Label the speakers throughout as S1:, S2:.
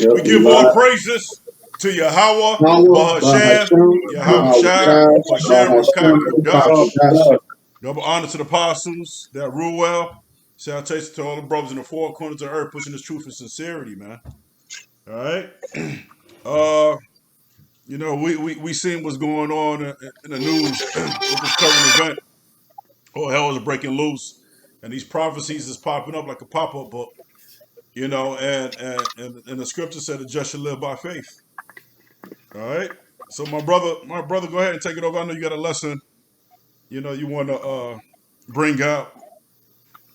S1: Yep,
S2: We give all praises to Yahweh, Bahashem, Yahweh Shai, Bashem Rakakadosh. Double honor to the apostles that rule well. Salutation to all the brothers in the four corners of the earth pushing this truth and sincerity, man. All right. We seen what's going on in the news with this current event. All hell is breaking loose, and these prophecies is popping up like a pop-up book. And the scripture said the just shall live by faith. All right. So my brother, go ahead and take it over. I know you got a lesson. You want to bring out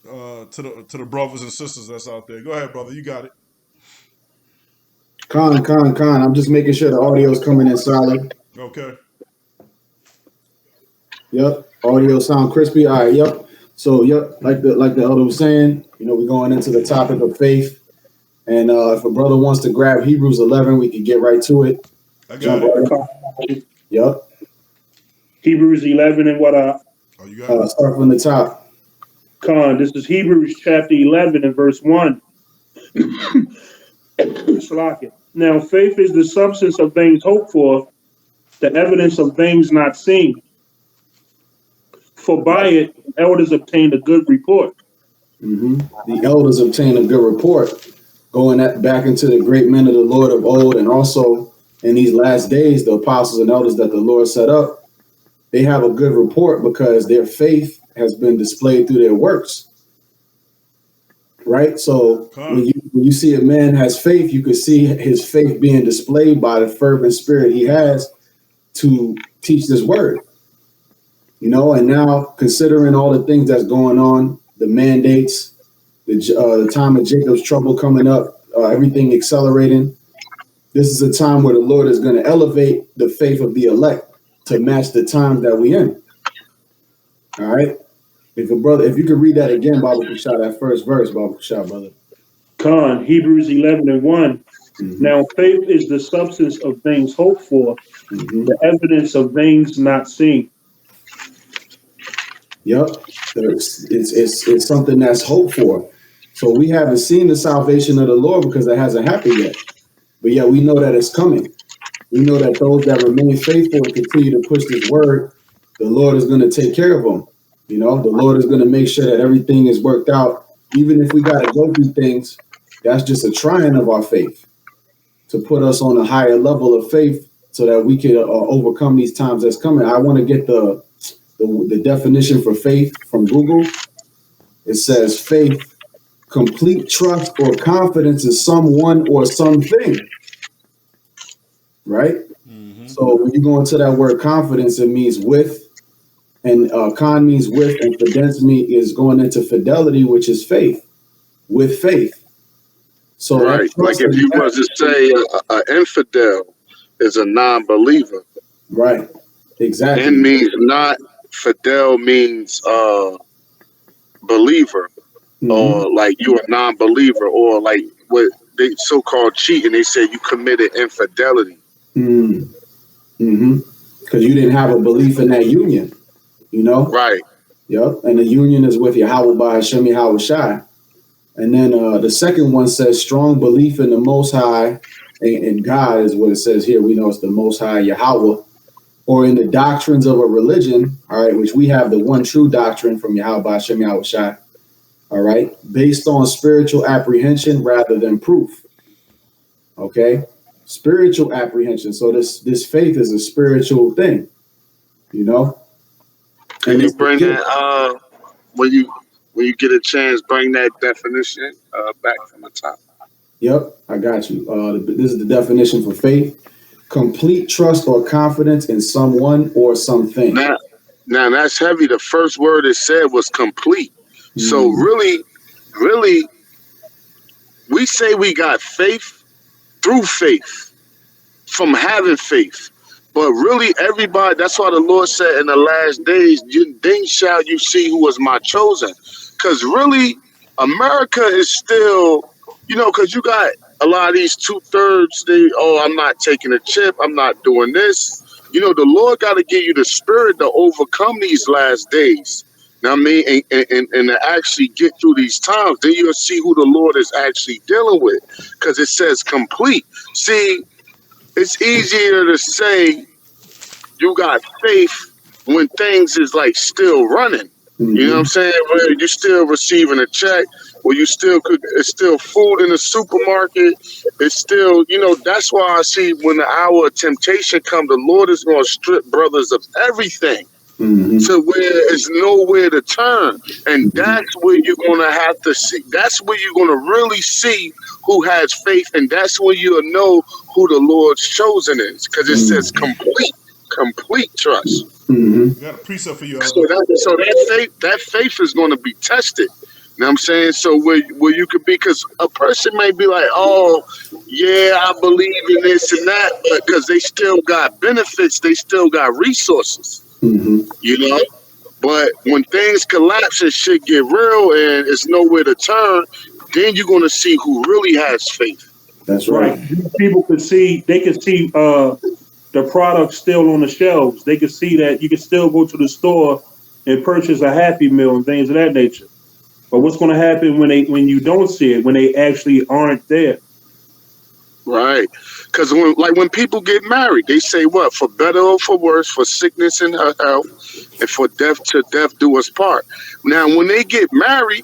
S2: to the brothers and sisters that's out there. Go ahead, brother. You got it.
S1: Con. I'm just making sure the audio is coming in solid.
S2: Okay.
S1: Yep. Audio sound crispy. All right. Yep. So like the elder was saying, we're going into the topic of faith, and if a brother wants to grab Hebrews 11, we can get right to it.
S2: I got it.
S1: Yep.
S3: Hebrews 11 and what?
S2: You got it.
S1: Start from the top.
S3: Con. This is Hebrews chapter 11 and verse 1. Now, faith is the substance of things hoped for, the evidence of things not seen. For by it, elders obtained a good report.
S1: Mm-hmm. The elders obtained a good report, going back into the great men of the Lord of old, and also in these last days, the apostles and elders that the Lord set up, they have a good report because their faith has been displayed through their works. Right? So when you see a man has faith, you can see his faith being displayed by the fervent spirit he has to teach this word. And now considering all the things that's going on, the mandates, the time of Jacob's trouble coming up, everything accelerating, this is a time where the Lord is going to elevate the faith of the elect to match the time that we in. All right. If you could read that again, Baba Kushah, that first verse, Baba Kushah, brother.
S3: Con, Hebrews 11 and 1. Mm-hmm. Now, faith is the substance of things hoped for, the evidence of things not seen.
S1: Yep, it's something that's hoped for. So we haven't seen the salvation of the Lord because it hasn't happened yet. But yeah, we know that it's coming. We know that those that remain faithful and continue to push this word, the Lord is going to take care of them. The Lord is going to make sure that everything is worked out. Even if we got to go through things, that's just a trying of our faith to put us on a higher level of faith so that we can overcome these times that's coming. I want to get the definition for faith from Google. It says faith, complete trust or confidence in someone or something. Right? Mm-hmm. So when you go into that word confidence, it means with. And con means with, and fidence is going into fidelity, which is faith, with faith. So
S4: right, like if you was to say an infidel is a non-believer.
S1: Right, exactly.
S4: And means not, fidel means believer, or like you're a non-believer, or like what they so-called cheating. They say you committed infidelity.
S1: Because you didn't have a belief in that union.
S4: Right.
S1: Yep. And the union is with Yahweh Bahashem Yahweh Shai. And then the second one says strong belief in the Most High and God is what it says here. We know it's the Most High Yahweh, or in the doctrines of a religion. All right, which we have the one true doctrine from Yahweh Bahashem Yahweh Shai. All right, based on spiritual apprehension rather than proof. Okay, spiritual apprehension. So this faith is a spiritual thing.
S4: Can you bring that when you get a chance? Bring that definition back from the top.
S1: Yep, I got you. This is the definition for faith: complete trust or confidence in someone or something.
S4: Now that's heavy. The first word it said was complete. So really, we say we got faith through faith, from having faith. But really, everybody, that's why the Lord said in the last days, then shall you see who was my chosen. Because really, America is still, because you got a lot of these 2/3, I'm not taking a chip, I'm not doing this. The Lord got to give you the spirit to overcome these last days. Now, I mean, and to actually get through these times, then you'll see who the Lord is actually dealing with, because it says complete. See, it's easier to say you got faith when things is like still running. You know what I'm saying? Where you still receiving a check, where you still could, it's still food in the supermarket. It's still, that's why I see when the hour of temptation come, the Lord is going to strip brothers of everything to where it's nowhere to turn. And that's where you're going to have to see, that's where you're going to really see who has faith. And that's where you'll know who the Lord's chosen is, because it says complete trust.
S2: We got a precept for you.
S4: So that faith is going to be tested. You know what I'm saying? So where you could be, because a person may be like, oh, yeah, I believe in this and that, but because they still got benefits, they still got resources, But when things collapse and shit get real and it's nowhere to turn, then you're going to see who really has faith.
S1: That's right.
S3: People could see, the product still on the shelves. They can see that you can still go to the store and purchase a Happy Meal and things of that nature. But what's going to happen when you don't see it, when they actually aren't there?
S4: Right. Because when people get married, they say what? For better or for worse, for sickness and health, and for death to death do us part. Now, when they get married,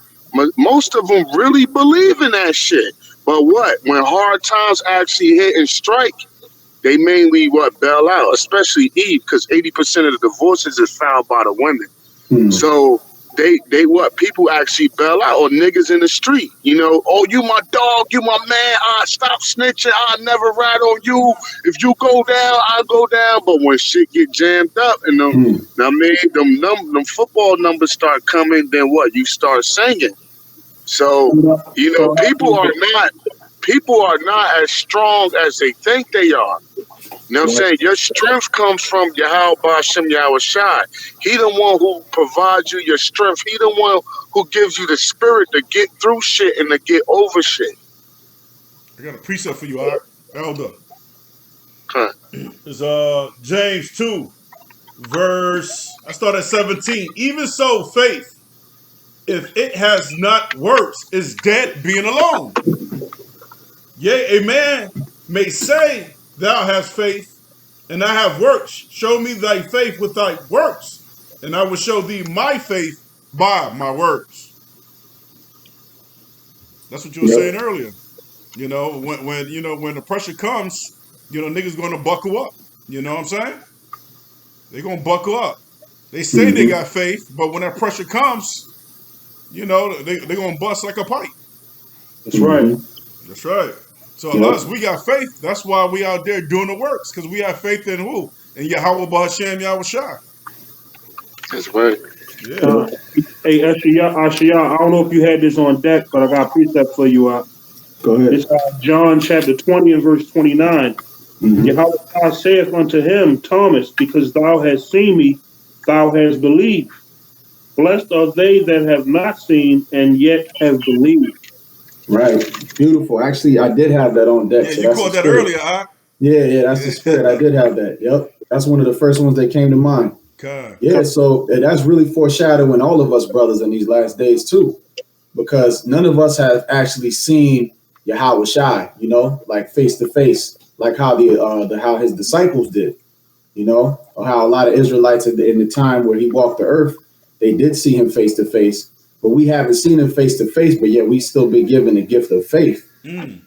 S4: most of them really believe in that shit. But what? When hard times actually hit and strike, they mainly bail out, especially Eve, because 80% of the divorces is found by the women. So they people actually bail out, or niggas in the street, oh, you my dog, you my man, stop snitching, I never rat on you. If you go down, I go down. But when shit get jammed up and them football numbers start coming, then what? You start singing. So, people are not as strong as they think they are. You know what I'm saying? Your strength comes from Yahweh Ba'Shem Yahweh Shai. He the one who provides you your strength. He the one who gives you the spirit to get through shit and to get over shit.
S2: I got a precept for you, Elder.
S4: Huh.
S2: It's James 2, verse, I start at 17. Even so, faith, if it has not works, is dead being alone. Yea, a man may say, thou hast faith, and I have works. Show me thy faith with thy works, and I will show thee my faith by my works. That's what you were saying earlier. When the pressure comes, niggas gonna buckle up. You know what I'm saying? They're gonna buckle up. They say they got faith, but when that pressure comes, they're gonna bust like a pipe.
S3: That's right.
S2: That's right. So us, we got faith. That's why we out there doing the works, because we have faith in who? In Yahweh Ba'Shem Yahweh Shai.
S4: That's right.
S2: Yeah.
S3: Hey, Ashia, I don't know if you had this on deck, but I got a precept for you.
S1: Go ahead.
S3: It's John chapter 20 and verse 29. Yahweh saith unto him, Thomas, because thou hast seen me, thou hast believed. Blessed are they that have not seen and yet have believed.
S1: Right. Beautiful. Actually, I did have that on deck.
S2: Yeah,
S1: so
S2: you called that earlier, huh?
S1: Yeah, that's the spirit. I did have that. Yep. That's one of the first ones that came to mind.
S2: God.
S1: Yeah, so that's really foreshadowing all of us brothers in these last days too, because none of us have actually seen Yahweh Shai, like face to face, like how how his disciples did, or how a lot of Israelites in the time where he walked the earth, they did see him face to face, but we haven't seen him face to face, but yet we still been given the gift of faith. And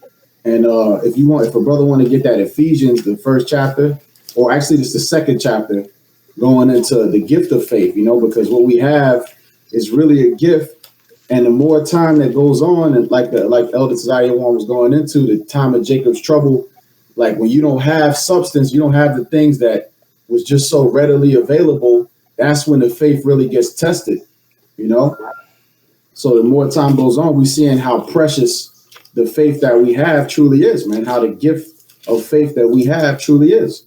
S1: if a brother want to get that Ephesians, the first chapter, or actually it's the second chapter, going into the gift of faith, because what we have is really a gift. And the more time that goes on, and like Elder Tazaya one was going into, the time of Jacob's trouble, like when you don't have substance, you don't have the things that was just so readily available, that's when the faith really gets tested, So the more time goes on, we're seeing how precious the faith that we have truly is, man, how the gift of faith that we have truly is.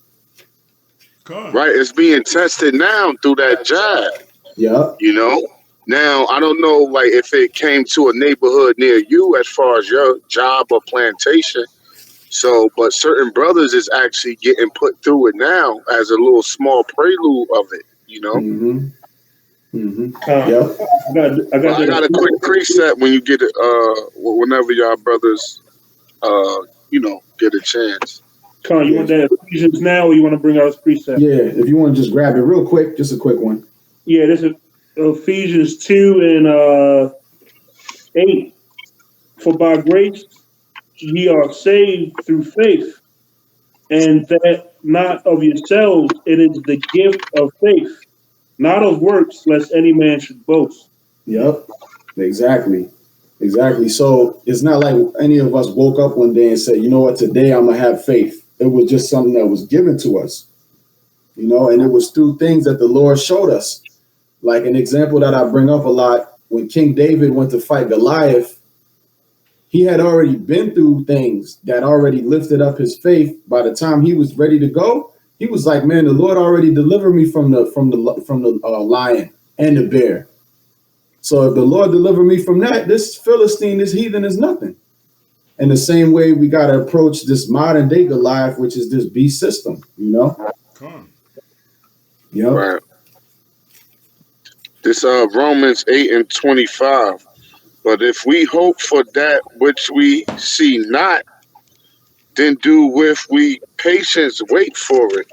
S4: Right, it's being tested now through that job.
S1: Yeah.
S4: Now I don't know, like if it came to a neighborhood near you as far as your job or plantation. So, but certain brothers is actually getting put through it now as a little small prelude of it.
S1: Mm-hmm.
S3: Yep.
S4: I got a quick preset when you get it. Whenever y'all brothers, get a chance.
S3: Con, you want that Ephesians now, or you want to bring out his precept?
S1: Yeah, if you want to just grab it real quick, just a quick one.
S3: Yeah, this is Ephesians 2 and 8. For by grace ye are saved through faith, and that not of yourselves, it is the gift of faith, not of works, lest any man should boast.
S1: Yep, exactly. So it's not like any of us woke up one day and said, you know what, today I'm going to have faith. It was just something that was given to us, and it was through things that the Lord showed us. Like an example that I bring up a lot, when King David went to fight Goliath, he had already been through things that already lifted up his faith. By the time he was ready to go, he was like, man, the Lord already delivered me from the lion and the bear. So if the Lord delivered me from that, this Philistine, this heathen is nothing. In the same way, we got to approach this modern day Goliath, which is this beast system,
S2: Come.
S1: Yep.
S4: Right. This Romans 8 and 25. But if we hope for that which we see not, then do with we patience wait for it.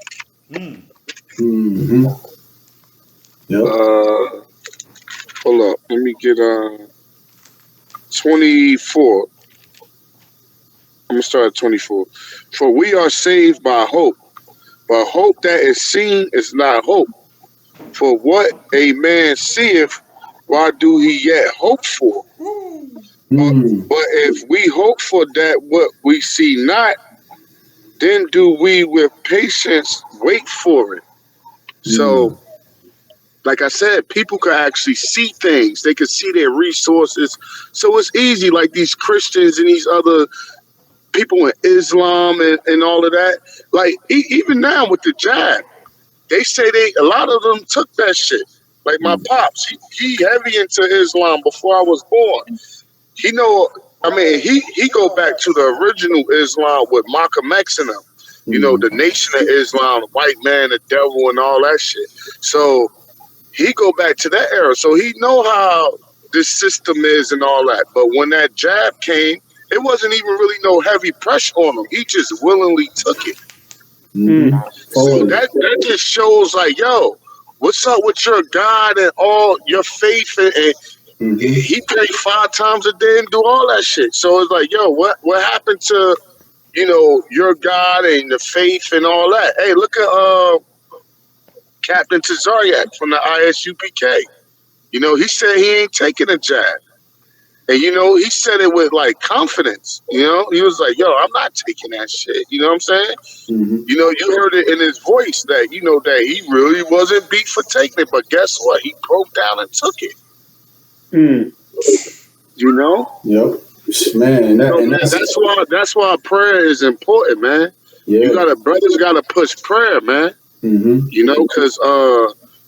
S1: Mm-hmm. Yep.
S4: Hold up. Let me get 24. I'm going to start at 24. For we are saved by hope, but hope that is seen is not hope. For what a man seeth, why do he yet hope for? But if we hope for that what we see not, then do we with patience wait for it. So, like I said, people could actually see things. They could see their resources. So it's easy, like these Christians and these other people in Islam and all of that. Like, even now with the jab, they say a lot of them took that shit. Like my pops, he heavy into Islam before I was born. He go back to the original Islam with Malcolm X and them. The Nation of Islam, the white man, the devil, and all that shit. So he go back to that era. So he know how this system is and all that. But when that jab came, it wasn't even really no heavy pressure on him. He just willingly took it. So that just shows like, yo, what's up with your God and all your faith? And he prayed 5 times a day and do all that shit. So it's like, yo, what happened to, your God and the faith and all that? Hey, look at Captain Tazariak from the ISUPK. He said he ain't taking a jab. And, he said it with, like, confidence, He was like, yo, I'm not taking that shit. You know what I'm saying? You heard it in his voice that, that he really wasn't beat for taking it. But guess what? He broke down and took it.
S1: Yep. Man,
S4: that's why prayer is important, man. Yeah. Brothers gotta push prayer, man. Because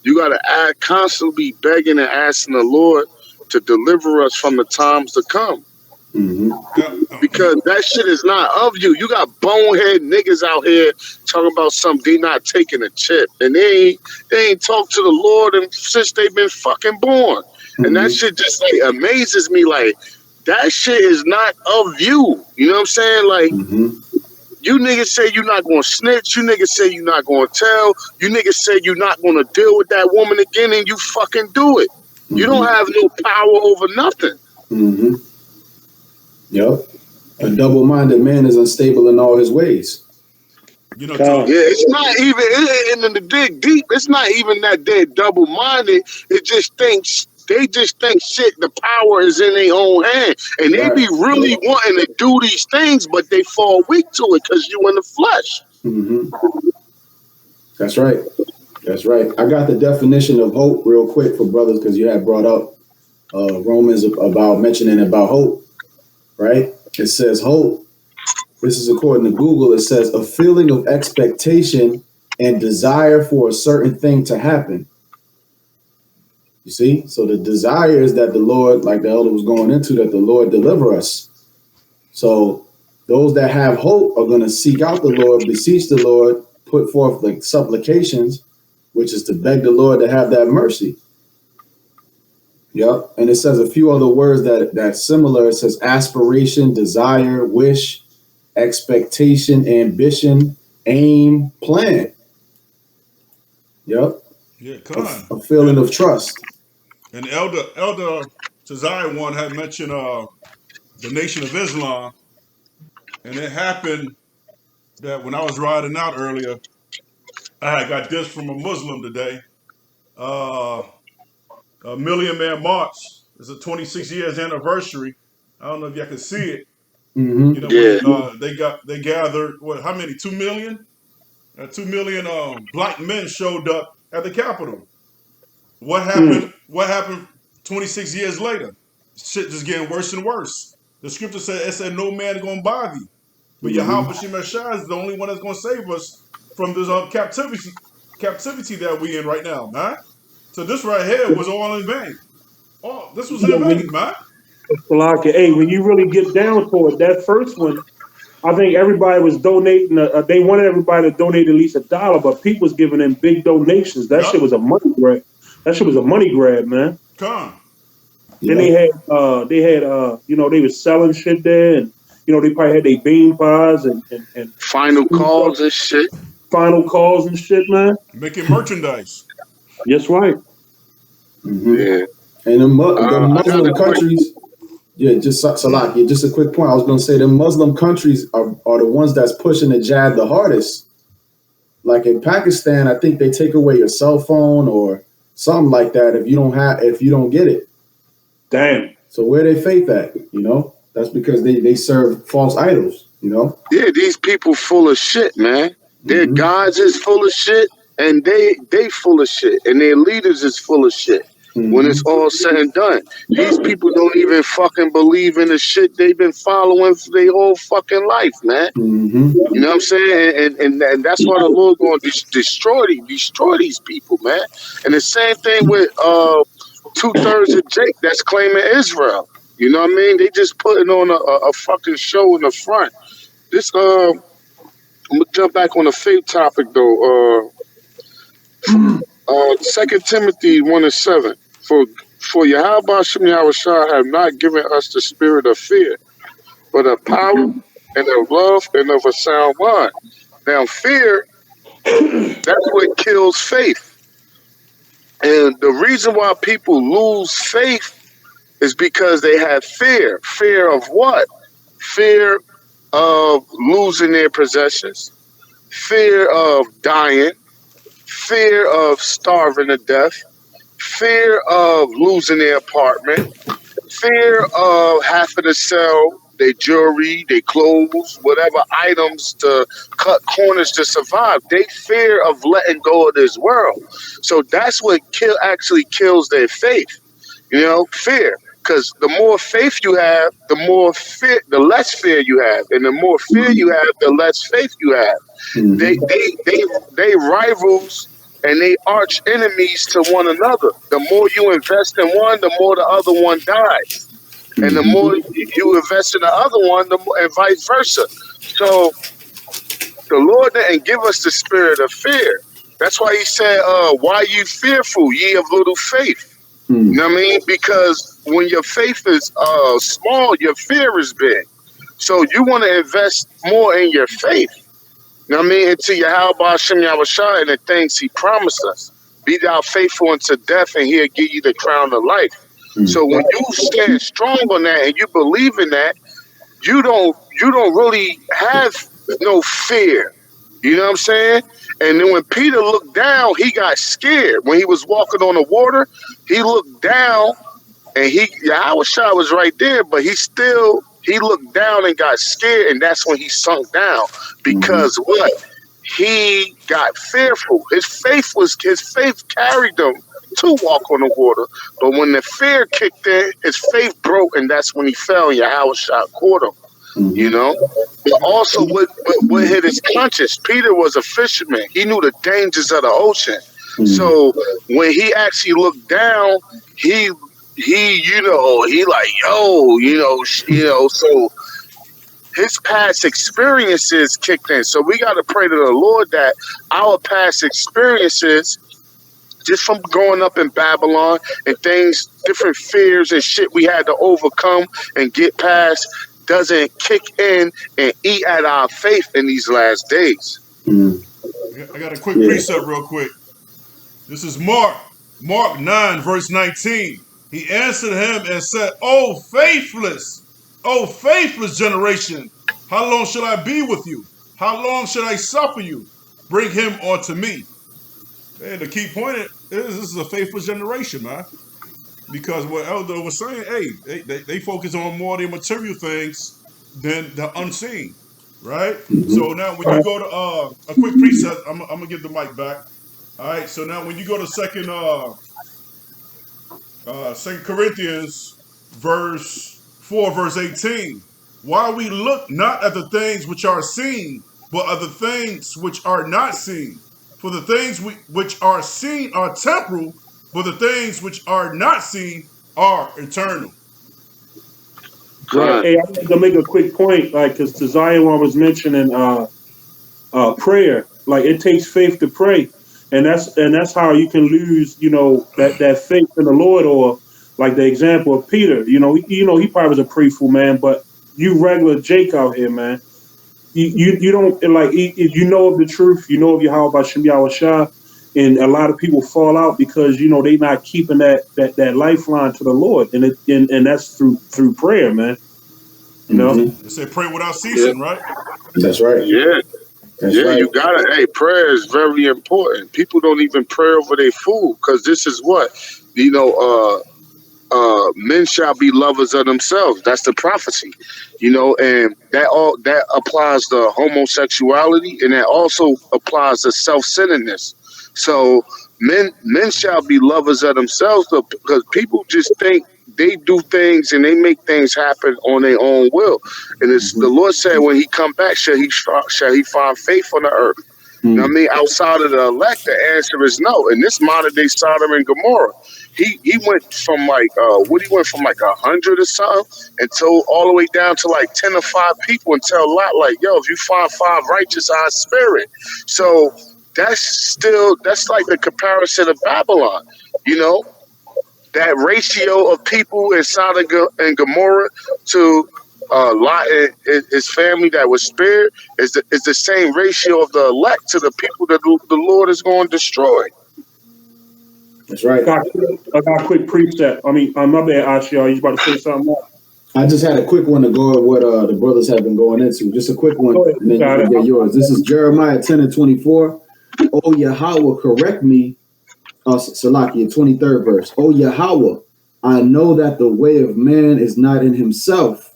S4: you gotta constantly begging and asking the Lord to deliver us from the times to come. Because that shit is not of you. You got bonehead niggas out here talking about something they not taking a chip, and they ain't talked to the Lord since they've been fucking born. And that shit just like amazes me. Like, that shit is not of you. You know what I'm saying? Like, you niggas say you're not gonna snitch. You niggas say you're not gonna tell. You niggas say you're not gonna deal with that woman again, and you fucking do it. You don't have no power over nothing.
S1: Yep. A double-minded man is unstable in all his ways.
S4: It's not even in the dig deep. It's not even that they're double-minded. They just think shit. The power is in their own hand, and they be really wanting to do these things, but they fall weak to it because you in the flesh.
S1: That's right. I got the definition of hope real quick for brothers because you had brought up Romans mentioning about hope. Right? It says hope. This is according to Google. It says a feeling of expectation and desire for a certain thing to happen. You see? So the desire is that the Lord, like the elder was going into, that the Lord deliver us. So those that have hope are going to seek out the Lord, beseech the Lord, put forth like supplications, which is to beg the Lord to have that mercy. Yep. And it says a few other words that's similar. It says aspiration, desire, wish, expectation, ambition, aim, plan. Yep.
S2: Yeah,
S1: A,
S2: con.
S1: a feeling of trust.
S2: And Elder Tazai one had mentioned the Nation of Islam, and it happened that when I was riding out earlier, I had got this from a Muslim today. A Million Man March is a 26 years anniversary. I don't know if y'all can see it.
S1: Mm-hmm.
S2: You know,
S4: Yeah.
S2: when they gathered what? How many? 2 million. 2 million black men showed up at the Capitol. What happened? What happened 26 years later? Shit just getting worse and worse. The scripture said, "It said no man is gonna buy thee, but Yahweh Shemashah is the only one that's gonna save us from this captivity that we in right now, man." So this right here was all in vain. Oh, this was in vain, man.
S3: Salaka, hey, when you really get down to it, that first one, I think everybody was donating. They wanted everybody to donate at least $1, but people was giving them big donations. That
S2: Yup.
S3: shit was a money grab. That shit was a money grab, man.
S2: Come.
S3: Then they had, you know, they was selling shit there, and you know, they probably had their bean pies and
S4: Final calls and shit.
S3: final calls and shit, man.
S2: Making merchandise.
S3: Yes, right.
S1: Mm-hmm.
S4: Yeah.
S1: And the
S4: I got
S1: Muslim
S4: a quick-
S1: countries, just Salaki, just a quick point. I was going to say the Muslim countries are the ones that's pushing the jab the hardest. Like in Pakistan, I think they take away your cell phone or something like that if you don't get it.
S3: Damn.
S1: So where they faith at? You know, that's because they serve false idols. You know.
S4: Yeah, these people full of shit, man. Their
S1: Mhm.
S4: gods is full of shit, and they full of shit, and their leaders is full of shit. When it's all said and done, these people don't even fucking believe in the shit they've been following for their whole fucking life, man.
S1: Mm-hmm.
S4: You know what I'm saying? And that's why the Lord going to destroy these people, man. And the same thing with 2/3 of Jake that's claiming Israel. You know what I mean? They just putting on a fucking show in the front. This I'm gonna jump back on the faith topic though. 2 Timothy 1:7. For Yahweh Hashem Yahushua have not given us the spirit of fear, but of power and of love and of a sound mind. Now fear, that's what kills faith. And the reason why people lose faith is because they have fear. Fear of what? Fear of losing their possessions, fear of dying, fear of starving to death, fear of losing their apartment, fear of having to sell their jewelry, their clothes, whatever items to cut corners to survive. They fear of letting go of this world. So that's what actually kills their faith. You know, fear. Because the more faith you have, the more fear, the less fear you have, and the more fear you have, the less faith you have.
S1: Mm-hmm.
S4: They rivals and they arch enemies to one another. The more you invest in one, the more the other one dies, and the more you invest in the other one, the more, and vice versa. So the Lord didn't give us the spirit of fear. That's why He said, "Why you fearful, ye of little faith?" You know what I mean? Because when your faith is small, your fear is big. So you want to invest more in your faith. You know what I mean? Into Yahweh Hashem Yahushua and the things He promised us. Be thou faithful unto death, and He'll give you the crown of life. So when you stand strong on that and you believe in that, you don't really have no fear. You know what I'm saying? And then when Peter looked down, he got scared. When he was walking on the water, he looked down, and Yahweh was right there, but he looked down and got scared, and that's when he sunk down. Because what? He got fearful. His faith carried him to walk on the water. But when the fear kicked in, his faith broke, and that's when he fell, and Yahweh caught him. You know, but also what hit his conscience. Peter was a fisherman. He knew the dangers of the ocean. So when he actually looked down, he like, yo, so his past experiences kicked in. So we got to pray to the Lord that our past experiences just from growing up in Babylon and things, different fears and shit we had to overcome and get past, doesn't kick in and eat at our faith in these last days.
S2: I got a quick precept real quick. This is Mark 9, verse 19. He answered him and said, O faithless generation, how long shall I be with you? How long should I suffer you? Bring him unto me. And the key point is this is a faithless generation, man. Because what Elder was saying, hey, they focus on more of the material things than the unseen, right? So now when you go to a quick precept, I'm gonna give the mic back. All right. So now when you go to Second Corinthians, verse 4, verse 18, while we look not at the things which are seen, but at the things which are not seen. For the things which are seen are temporal, but the things which are not seen are eternal.
S3: Right. Hey, I want to make a quick point, like, because to Zion was mentioning prayer. Like, it takes faith to pray, and that's how you can lose, you know, that faith in the Lord. Or like the example of Peter. You know, he probably was a prayerful man, but you regular Jake out here, man. You don't like, if you know of the truth, you know of Yahweh Shem Yahweh, and a lot of people fall out because, you know, they not keeping that lifeline to the Lord, and that's through prayer, man. You know,
S2: They say pray without ceasing, right?
S1: That's right.
S4: Yeah.
S1: That's
S4: yeah,
S1: right.
S4: you got it. Hey, prayer is very important. People don't even pray over their food because this is what, you know, men shall be lovers of themselves. That's the prophecy, you know, and that applies to homosexuality, and that also applies to self-centeredness. So men shall be lovers of themselves, because people just think they do things and they make things happen on their own will. And it's the Lord said, when he come back, shall he find faith on the earth? You know what I mean? Outside of the elect, the answer is no. In this modern day Sodom and Gomorrah, he went from like 100 or something until all the way down to like 10 or 5 people, and tell Lot, like, yo, if you find 5 righteous, I spare it. So that's like the comparison of Babylon, you know, that ratio of people in Sodom and Gomorrah to Lot and his family that was spared is the same ratio of the elect to the people that the Lord is going to destroy.
S1: That's right.
S3: I got a quick precept. I mean, my bad, Ashiel. You about to say something more?
S1: I just had a quick one to go with what the brothers have been going into. Just a quick one, and then you can get yours. This is Jeremiah 10 and 24. Oh, Yahweh, correct me. Salakia, 23rd verse. Oh, Yahweh, I know that the way of man is not in himself.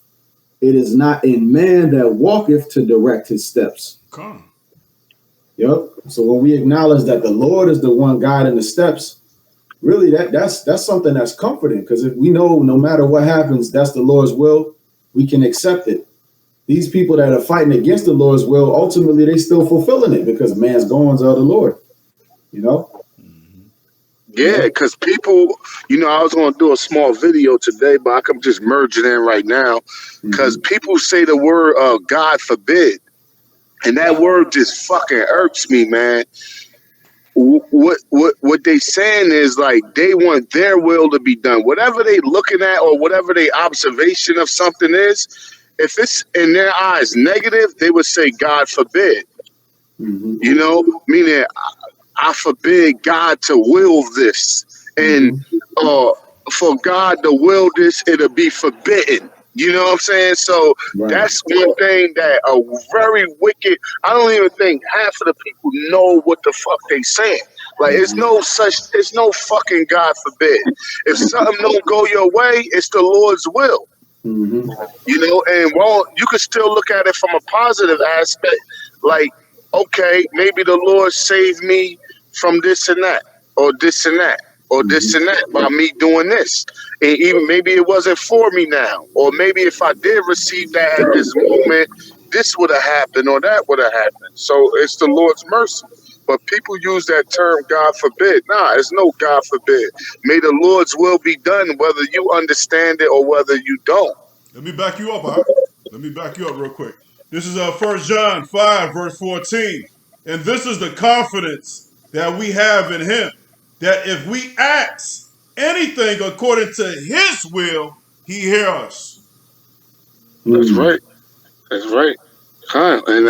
S1: It is not in man that walketh to direct his steps.
S2: Come.
S1: Yep. So when we acknowledge that the Lord is the one guiding the steps, really that's something that's comforting, because if we know no matter what happens, that's the Lord's will, we can accept it. These people that are fighting against the Lord's will, ultimately they still fulfilling it, because man's goings are the Lord. You know?
S4: Yeah, because people, you know, I was going to do a small video today, but I can just merge it in right now, because people say the word God forbid, and that word just fucking irks me, man. What they saying is, like, they want their will to be done. Whatever they looking at or whatever their observation of something is, if it's in their eyes negative, they would say God forbid. You know, meaning I forbid God to will this, and for God to will this, it'll be forbidden. You know what I'm saying? So that's one thing that a very wicked, I don't even think half of the people know what the fuck they saying. Like, it's no fucking God forbid. If something don't go your way, it's the Lord's will. You know, and well, you can still look at it from a positive aspect. Like, okay, maybe the Lord saved me from this and that, or this and that, or this and that by me doing this. And even maybe it wasn't for me now, or maybe if I did receive that at this moment, this would have happened or that would have happened. So it's the Lord's mercy. But people use that term, God forbid. Nah, it's no God forbid. May the Lord's will be done, whether you understand it or whether you don't.
S2: Let me back you up, huh? Let me back you up real quick. This is 1 John 5, verse 14. And this is the confidence that we have in him, that if we ask anything according to his will, he hear us.
S4: That's
S1: Mm.
S4: right. That's right. Huh. And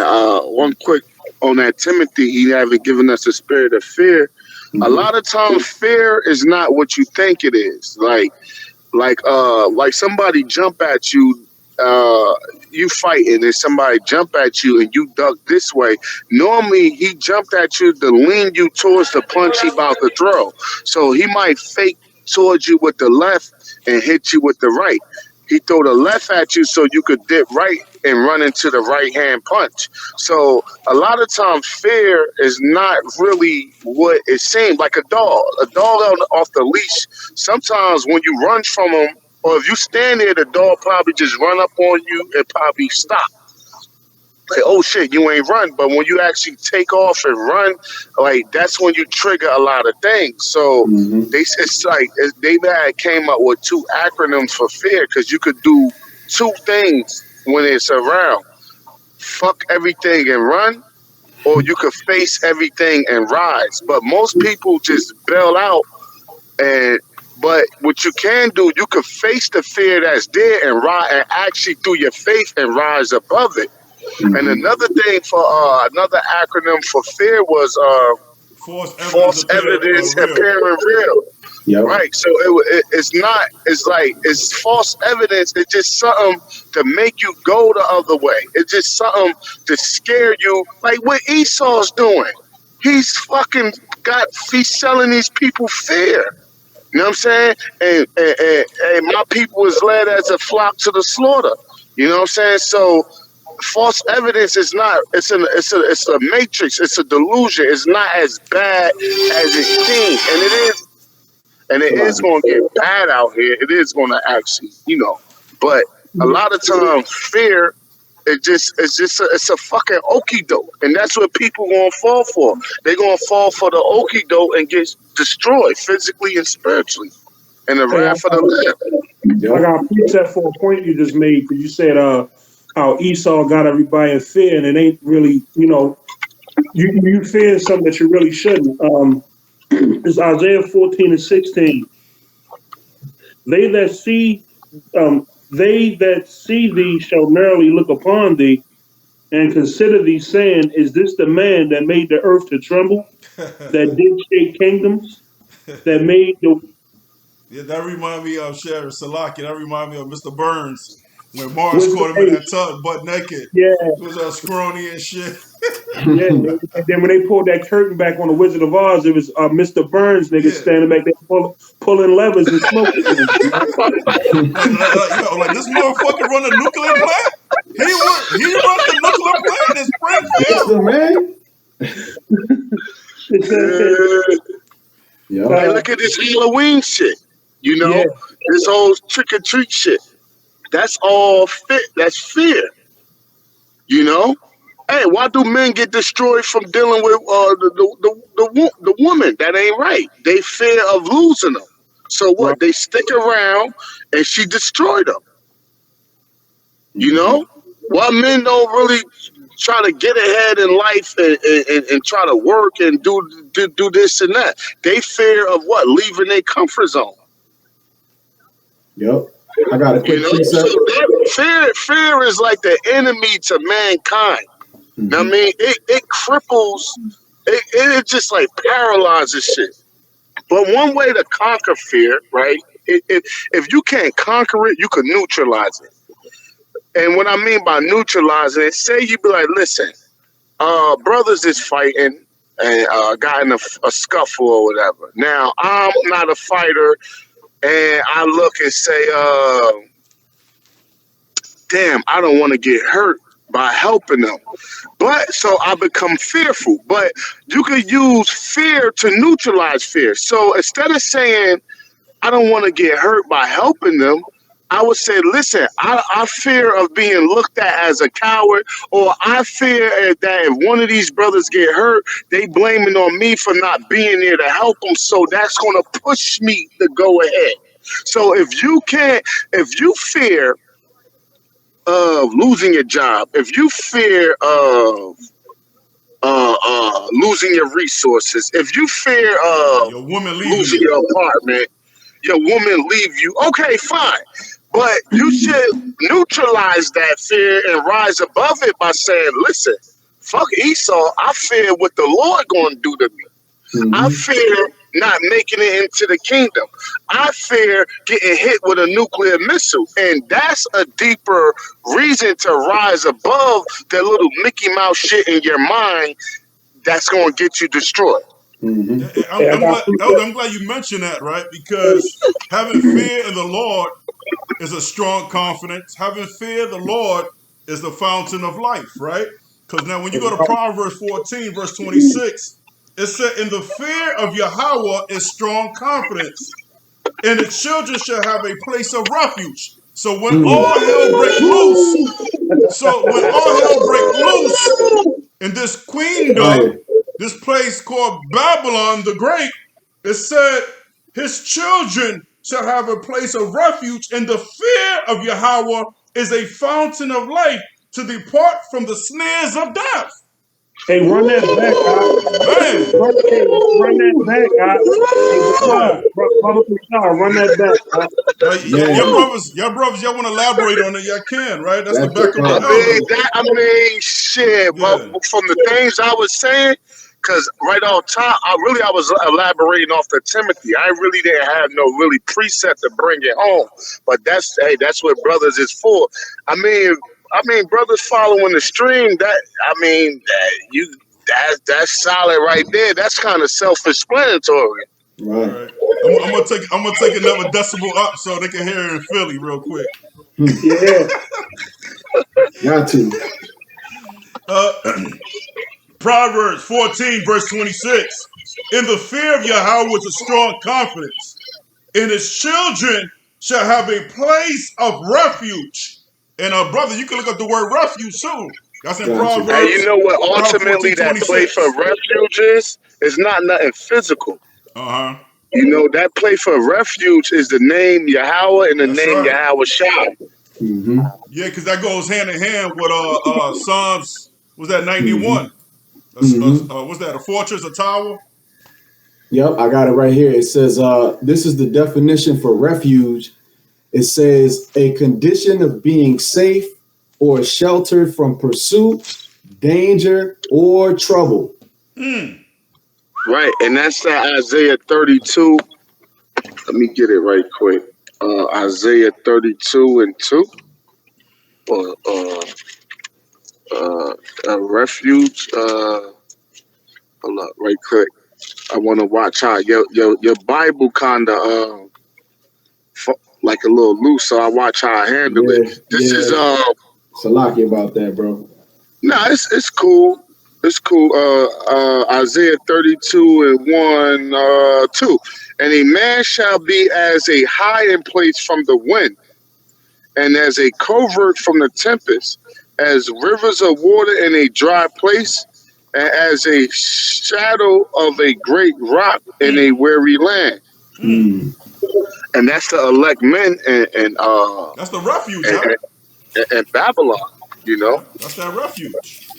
S4: one quick on that Timothy, he haven't given us a spirit of fear. A
S1: Mhm.
S4: lot of times fear is not what you think it is. Like somebody jump at you, you fighting and somebody jump at you and you duck this way. Normally he jumped at you to lean you towards the punch he about to throw. So he might fake towards you with the left and hit you with the right. He throw the left at you so you could dip right and run into the right hand punch. So a lot of times fear is not really what it seems like. A dog. A dog off the leash, sometimes when you run from him, or if you stand there, the dog probably just run up on you and probably stop. Like, oh shit, you ain't run. But when you actually take off and run, like that's when you trigger a lot of things. So
S1: Mhm.
S4: it's like they had came up with two acronyms for fear because you could do two things when it's around: fuck everything and run, or you could face everything and rise. But most people just bail out. And but what you can do, you can face the fear that's there and rise, and actually through your faith and rise above it. And
S1: Mhm.
S4: another thing for another acronym for fear was
S2: False evidence
S4: false
S2: appear
S4: evidence
S2: real.
S4: appearing real.
S1: Yep.
S4: Right. So it's not. It's like it's false evidence. It's just something to make you go the other way. It's just something to scare you. Like what Esau's doing. He's fucking got. He's selling these people fear. You know what I'm saying? And my people is led as a flock to the slaughter. You know what I'm saying? So false evidence is not. It's a matrix. It's a delusion. It's not as bad as it seems, and it is
S1: Salaki.
S4: going to get bad out here. It is going to actually, but a lot of times fear. It's a fucking okie doke, and that's what people gonna fall for. They're gonna fall for the okie doke and get destroyed physically and spiritually, and the
S3: Hey,
S4: wrath of the Lamb.
S3: I
S1: Yep.
S3: got to preach that for a point you just made because you said how Esau got everybody in fear, and it ain't really, you fear something that you really shouldn't. It's Isaiah 14:16. They that see, they that see thee shall narrowly look upon thee and consider thee, saying, "Is this the man that made the earth to tremble, that did shake kingdoms, that made the
S2: Yeah, that remind me of Sheriff Salaki. That remind me of Mr. Burns when Morris
S3: wisdom?"
S2: caught him in
S3: Hey,
S2: that tub, butt naked.
S3: yeah,
S2: He was all scrawny and shit.
S3: yeah. And then when they pulled that curtain back on the Wizard of Oz, it was Mr. Burns nigga
S2: Yeah,
S3: standing back there pulling levers and smoking things. You know?
S2: like this motherfucker run a nuclear plant. He runs the nuclear plant in
S1: That's
S2: Springfield.
S1: the man.
S3: It's,
S1: Yep.
S4: Hey, look at this Halloween shit.
S3: yeah,
S4: This whole trick or treat shit. That's all fit. That's fear. You know. Hey, why do men get destroyed from dealing with the woman? That ain't right. They fear of losing them. So
S3: right.
S4: what? They stick around, and she destroyed them. You
S1: Mhm.
S4: know, why men don't really try to get ahead in life and try to work and do this and that. They fear of what? Leaving their comfort zone.
S1: Yep. I got a
S4: You
S1: quick
S4: know, so
S1: precept.
S4: fear is like the enemy to mankind. Now, I
S1: Mhm.
S4: mean, it cripples, it just like paralyzes shit. But one way to conquer fear, right? If you can't conquer it, you can neutralize it. And what I mean by neutralizing it, say you be like, listen, brothers is fighting and got in a scuffle or whatever. Now, I'm not a fighter, and I look and say, damn, I don't want to get hurt by helping them. But so I become fearful. But you could use fear to neutralize fear. So instead of saying, I don't want to get hurt by helping them, I would say, listen, I fear of being looked at as a coward, or I fear that if one of these brothers get hurt, they blaming on me for not being there to help them. So that's going to push me to go ahead. So if you fear of losing your job, if you fear of losing your resources, if you fear
S2: Your woman leaving
S4: losing
S2: you.
S4: your apartment, your woman leave you, okay, fine. But you should neutralize that fear and rise above it by saying, listen, fuck Esau. I fear what the Lord going to do to me. I
S1: Mm-hmm.
S4: fear not making it into the kingdom. I fear getting hit with a nuclear missile. And that's a deeper reason to rise above that little Mickey Mouse shit in your mind that's going to get you destroyed.
S1: Mm-hmm.
S3: Hey, I got
S2: Glad, Elder, I'm glad you mentioned that, right? Because having fear in the Lord is a strong confidence. Having fear of the Lord is the fountain of life, right? Because now when you go to Proverbs 14, verse 26, it said, in the fear of Yahweh is strong confidence, and the children shall have a place of refuge. So when all hell break loose, in this queendom,
S1: Fire.
S2: this place called Babylon the Great, it said, his children shall have a place of refuge, and the fear of Yahweh is a fountain of life to depart from the snares of death.
S3: Hey, run that back,
S2: Man,
S3: run that back, Hey,
S2: man.
S3: Brother Bashar, run that back,
S2: Now,
S1: Man,
S2: y'all want to elaborate on it, y'all can, right? That's the
S1: that's the
S2: back of the
S4: I
S1: part.
S4: mean,
S2: elder.
S4: shit. But
S2: Yeah.
S4: from the things I was saying, because right off top, I was elaborating off the Timothy. I really didn't have no really preset to bring it home. But that's what brothers is for. I mean, brothers following the stream. That's solid right there. That's kind of self-explanatory.
S2: All
S1: Right.
S2: right. I'm gonna take another decibel up so they can hear it in Philly real quick.
S3: Yeah.
S1: Got to.
S2: Uh, Proverbs 14, verse 26. In the fear of Yahweh is a strong confidence, and his children shall have a place of refuge. And brother, you can look up the word refuge too. That's in
S1: Got you.
S4: And you
S2: Proverbs,
S4: know what?
S2: Proverbs
S4: Ultimately,
S2: 14,
S4: that place for
S2: 26.
S4: refuge is not nothing physical.
S2: Uh-huh.
S4: You know, that place for refuge is the name Yahweh and the
S2: That's
S4: name
S2: right.
S4: Yahweh Shai.
S1: Mm-hmm.
S2: Yeah, because that goes hand in hand with Psalms, was that
S1: Mm-hmm.
S2: 91?
S1: Mm-hmm.
S2: Was that a fortress, a tower?
S1: Yep, I got it right here. It says, this is the definition for refuge. It says a condition of being safe or sheltered from pursuit, danger, or trouble.
S2: Mm.
S4: Right. And that's that Isaiah 32. Let me get it right quick. Isaiah 32 and 2. Uh, uh, refuge. Hold up, right quick. I want to watch how your Bible kind of like a little loose, so I watch how I handle it.
S1: Yeah,
S4: This is
S1: yeah. Salaki about that, bro.
S4: no, it's cool. It's cool. Isaiah 32 and 1, 2. And a man shall be as a hiding place from the wind, and as a covert from the tempest, as rivers of water in a dry place, and as a shadow of a great rock in a weary land.
S2: Mm.
S1: Mm.
S4: And that's the elect men
S2: That's the refuge,
S4: and,
S2: huh?
S4: and Babylon, you know.
S2: Yeah, that's that refuge.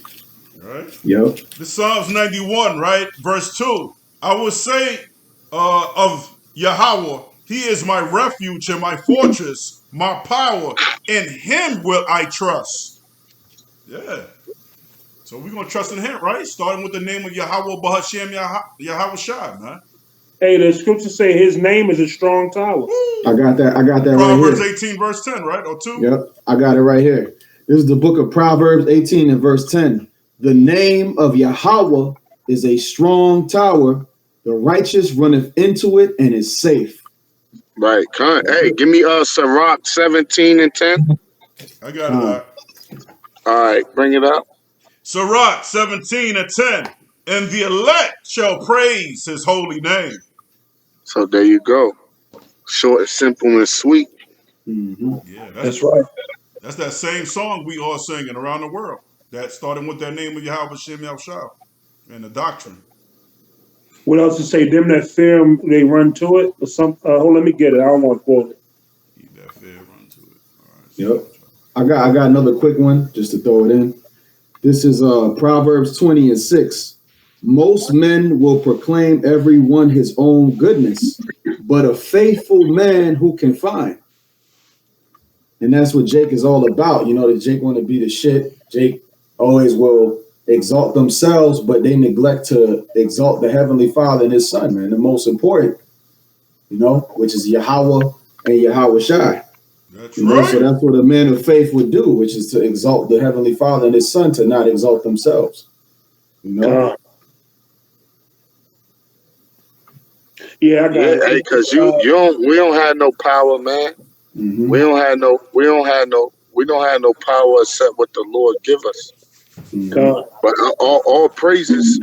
S2: All right.
S1: Yep.
S2: This Psalms 91, right? Verse 2. I will say of Yahweh, he is my refuge and my fortress, my power. In him will I trust. Yeah. So we're going to trust in him, right? Starting with the name of Yahweh Bahashem Yahweh Shai, man.
S3: Hey, the scriptures say his name is a strong tower.
S2: Woo.
S1: I got that. I got that right
S2: Proverbs
S1: here.
S2: 18, verse 10, right? Or 2?
S1: Yep. I got it right here. This is the book of Proverbs 18 and verse 10. The name of Yahweh is a strong tower. The righteous runneth into it and is safe.
S4: Right. Hey, give me Sirach 17 and 10.
S2: I got it out.
S4: All right, bring it up.
S2: Sirach 17 and 10. And the elect shall praise his holy name.
S4: So there you go. Short and simple and sweet.
S1: Mm-hmm.
S2: Yeah,
S3: That's right.
S2: that's that same song we all singing around the world. That starting with that name of Yahweh Shem Yahshua and the doctrine.
S3: What else to say? Them that fear him, they run to it. Or some. Hold, let me get it. I don't want to quote it.
S2: Keep that fear, run to it. All right.
S1: Yep. I got another quick one just to throw it in. This is Proverbs 20 and 6. Most men will proclaim every one his own goodness, but a faithful man who can find. And that's what Jake is all about. You know, that Jake want to be the shit. Jake always will exalt themselves, but they neglect to exalt the Heavenly Father and his Son, man. The most important, you know, which is Yahweh and Yahweh Shai.
S2: That's
S1: You know,
S2: right.
S1: so that's what a man of faith would do, which is to exalt the Heavenly Father and his Son, to not exalt themselves. You know?
S3: Yeah, I got
S4: Yeah,
S3: it.
S4: hey, cause we don't have no power, man.
S1: Mhm.
S4: We don't have no power except what the Lord give us.
S1: Mhm.
S4: But all praises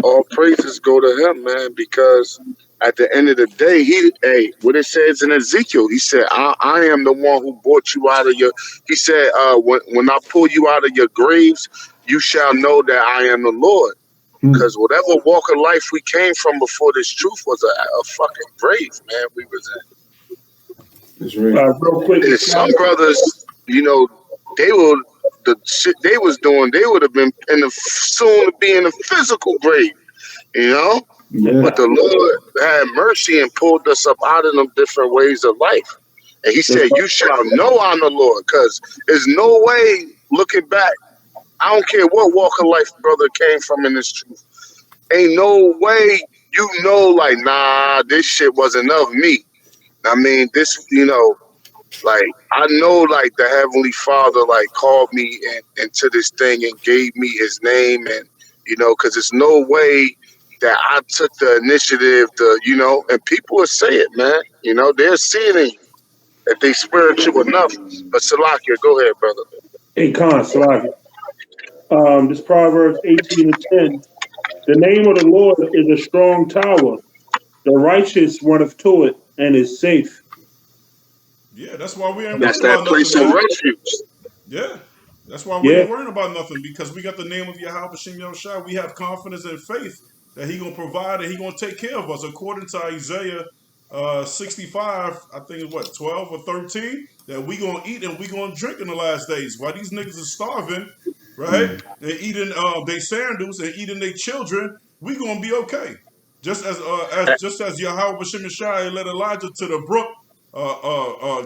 S4: go to him, man, because at the end of the day, what it says in Ezekiel, he said, I am the one who brought you out of he said, when I pull you out of your graves, you shall know that I am the Lord.
S1: Hmm.
S4: Because whatever walk of life we came from before this truth was a fucking grave, man, we was in.
S1: That's right.
S3: Real quick.
S4: And some brothers, you know, the shit they was doing, they would have been soon to be in a physical grave, you know?
S1: Yeah.
S4: But the Lord had mercy and pulled us up out of them different ways of life. And he said, you shall know I'm the Lord, because there's no way looking back, I don't care what walk of life brother came from in this truth. Ain't no way you know, like, nah, this shit wasn't of me. I mean, this, you know, like, I know, like, the Heavenly Father, like, called me into this thing and gave me his name. And, you know, because there's no way that I took the initiative to, you know, and people will say it, man. You know, they're seeing it, that they spiritual enough. But Salakia, go ahead, brother.
S3: Hey, Khan, Salaki. This Proverbs 18 and 10. The name of the Lord is a strong tower. The righteous runneth to it and is safe.
S2: Yeah, that's why we ain't
S4: That's
S2: worried
S4: that
S2: about nothing,
S4: place of
S2: man.
S4: refuge.
S2: Yeah. That's why we
S3: Yeah.
S2: ain't worrying about nothing, because we got the name of Yahweh Shem Yahushua. We have confidence and faith that he gonna provide and he gonna take care of us, according to Isaiah 65. I think it's what, 12 or 13, that we gonna eat and we gonna drink in the last days. While these niggas are starving, right? They're eating their sandals and eating their children. We gonna be okay. Just as Yahweh Shem Yahushua led Elijah to the brook,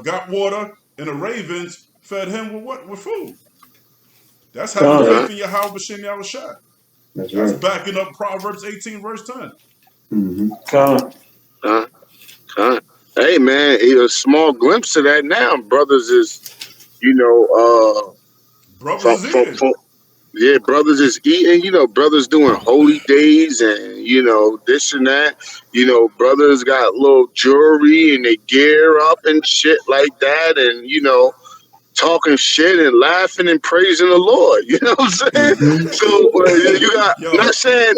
S2: got water, and the ravens fed him with what? With food. That's having
S3: Khan.
S2: faith in Yahweh B'Shem Yahushua.
S1: That's
S2: That's
S1: right.
S2: backing up Proverbs 18, verse 10.
S1: Mhm.
S3: Khan.
S4: Hey, man, a small glimpse of that now. Brothers is, you know,
S2: Brothers is eating.
S4: yeah, brothers is eating, you know, brothers doing holy days and, you know, this and that. You know, brothers got little jewelry and they gear up and shit like that. And, you know, talking shit and laughing and praising the Lord. You know what I'm saying?
S1: Mhm.
S4: So you got
S2: Yo.
S4: not saying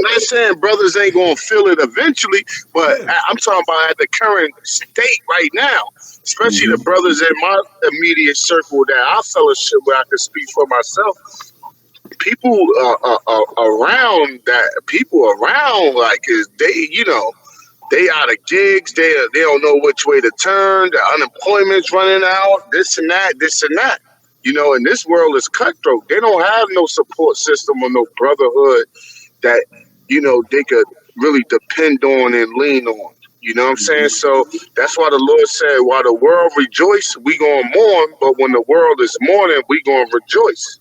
S4: brothers ain't gonna feel it eventually, but
S2: Yeah.
S4: I'm talking about at the current state right now, especially the brothers in my immediate circle that I fellowship where I can speak for myself. People around like is they, you know, they out of gigs, they don't know which way to turn, the unemployment's running out, this and that. You know, and this world is cutthroat. They don't have no support system or no brotherhood that, you know, they could really depend on and lean on. You know what I'm saying? So that's why the Lord said, while the world rejoice, we gonna mourn, but when the world is mourning, we gonna rejoice.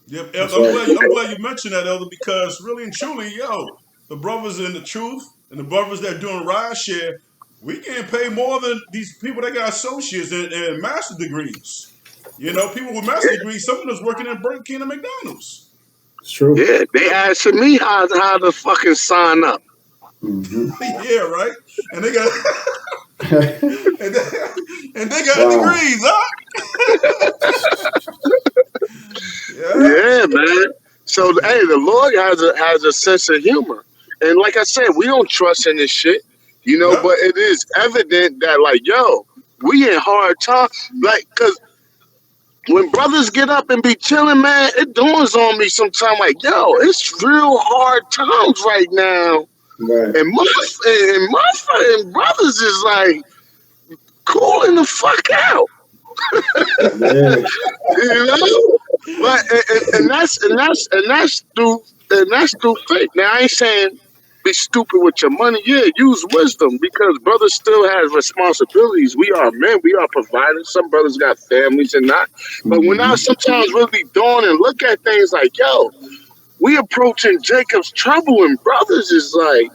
S2: Yep.
S1: That's
S2: I'm
S1: right.
S2: glad you mentioned that, Elder, because really and truly, the brothers in the truth and the brothers that doing ride share, we getting paid more than these people that got associates and master degrees. You know, people with master degrees, some of them's working at Burger King and McDonald's.
S1: It's true.
S4: Yeah, they asking me how to fucking sign up.
S1: Mhm.
S2: Yeah, right. And they got and they got
S1: Wow.
S2: degrees, huh? Yeah.
S4: Yeah, man. So hey, the Lord has a sense of humor, and like I said, we don't trust in this shit, you know.
S2: Yep.
S4: But it is evident that, like, yo, we in hard time, like, cause when brothers get up and be chilling, man, it dawns on me sometimes, like, yo, it's real hard times right now,
S1: Right.
S4: and my fucking brothers is like cooling the fuck out,
S1: Yeah.
S4: you know. But and that's through faith. Now I ain't saying be stupid with your money. Yeah, use wisdom because brothers still have responsibilities. We are men, we are providers. Some brothers got families and not. But when I
S1: Mhm.
S4: sometimes really dawn and look at things like, yo, we approaching Jacob's trouble, and brothers is like,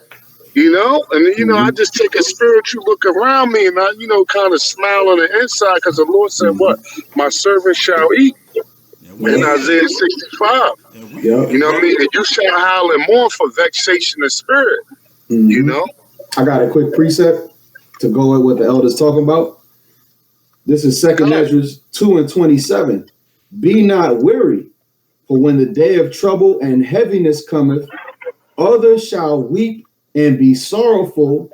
S4: and I
S1: Mhm.
S4: just take a spiritual look around me and I, kind of smile on the inside because the Lord said, what?
S1: Mhm.
S4: My servant shall eat
S2: And we
S4: in
S1: Yep.
S4: Isaiah
S2: is.
S4: 65.
S2: And we
S1: Yep.
S4: You
S2: is,
S4: know what I
S2: brother.
S4: mean? And you shall howl and mourn for vexation of spirit, you
S1: Mhm.
S4: know?
S1: I got a quick precept to go with what the elders talking about. This is Second
S4: God.
S1: Ezra 2:27. Be not weary, for when the day of trouble and heaviness cometh, others shall weep and be sorrowful,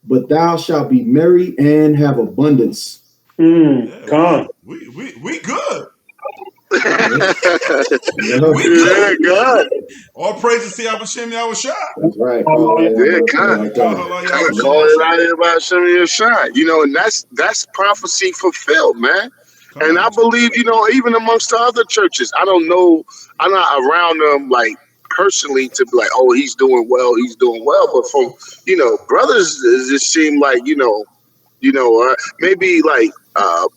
S1: but thou shalt be merry and have abundance.
S2: Yeah,
S3: Con.
S2: we good.
S1: Yep. Yep.
S2: We
S4: Yeah,
S2: good.
S4: God.
S2: All praises to Yahweh Yahweh Shai.
S1: That's right.
S4: Yeah, God.
S2: Yahweh Shem
S4: All
S2: Yahweh
S4: it
S2: Shai.
S4: out here about some of your shine. And that's prophecy fulfilled, man. And I
S2: Come.
S4: believe, even amongst the other churches, I don't know, I'm not around them like personally to be like, oh, he's doing well, he's doing well. But from, brothers, it just seem like, maybe like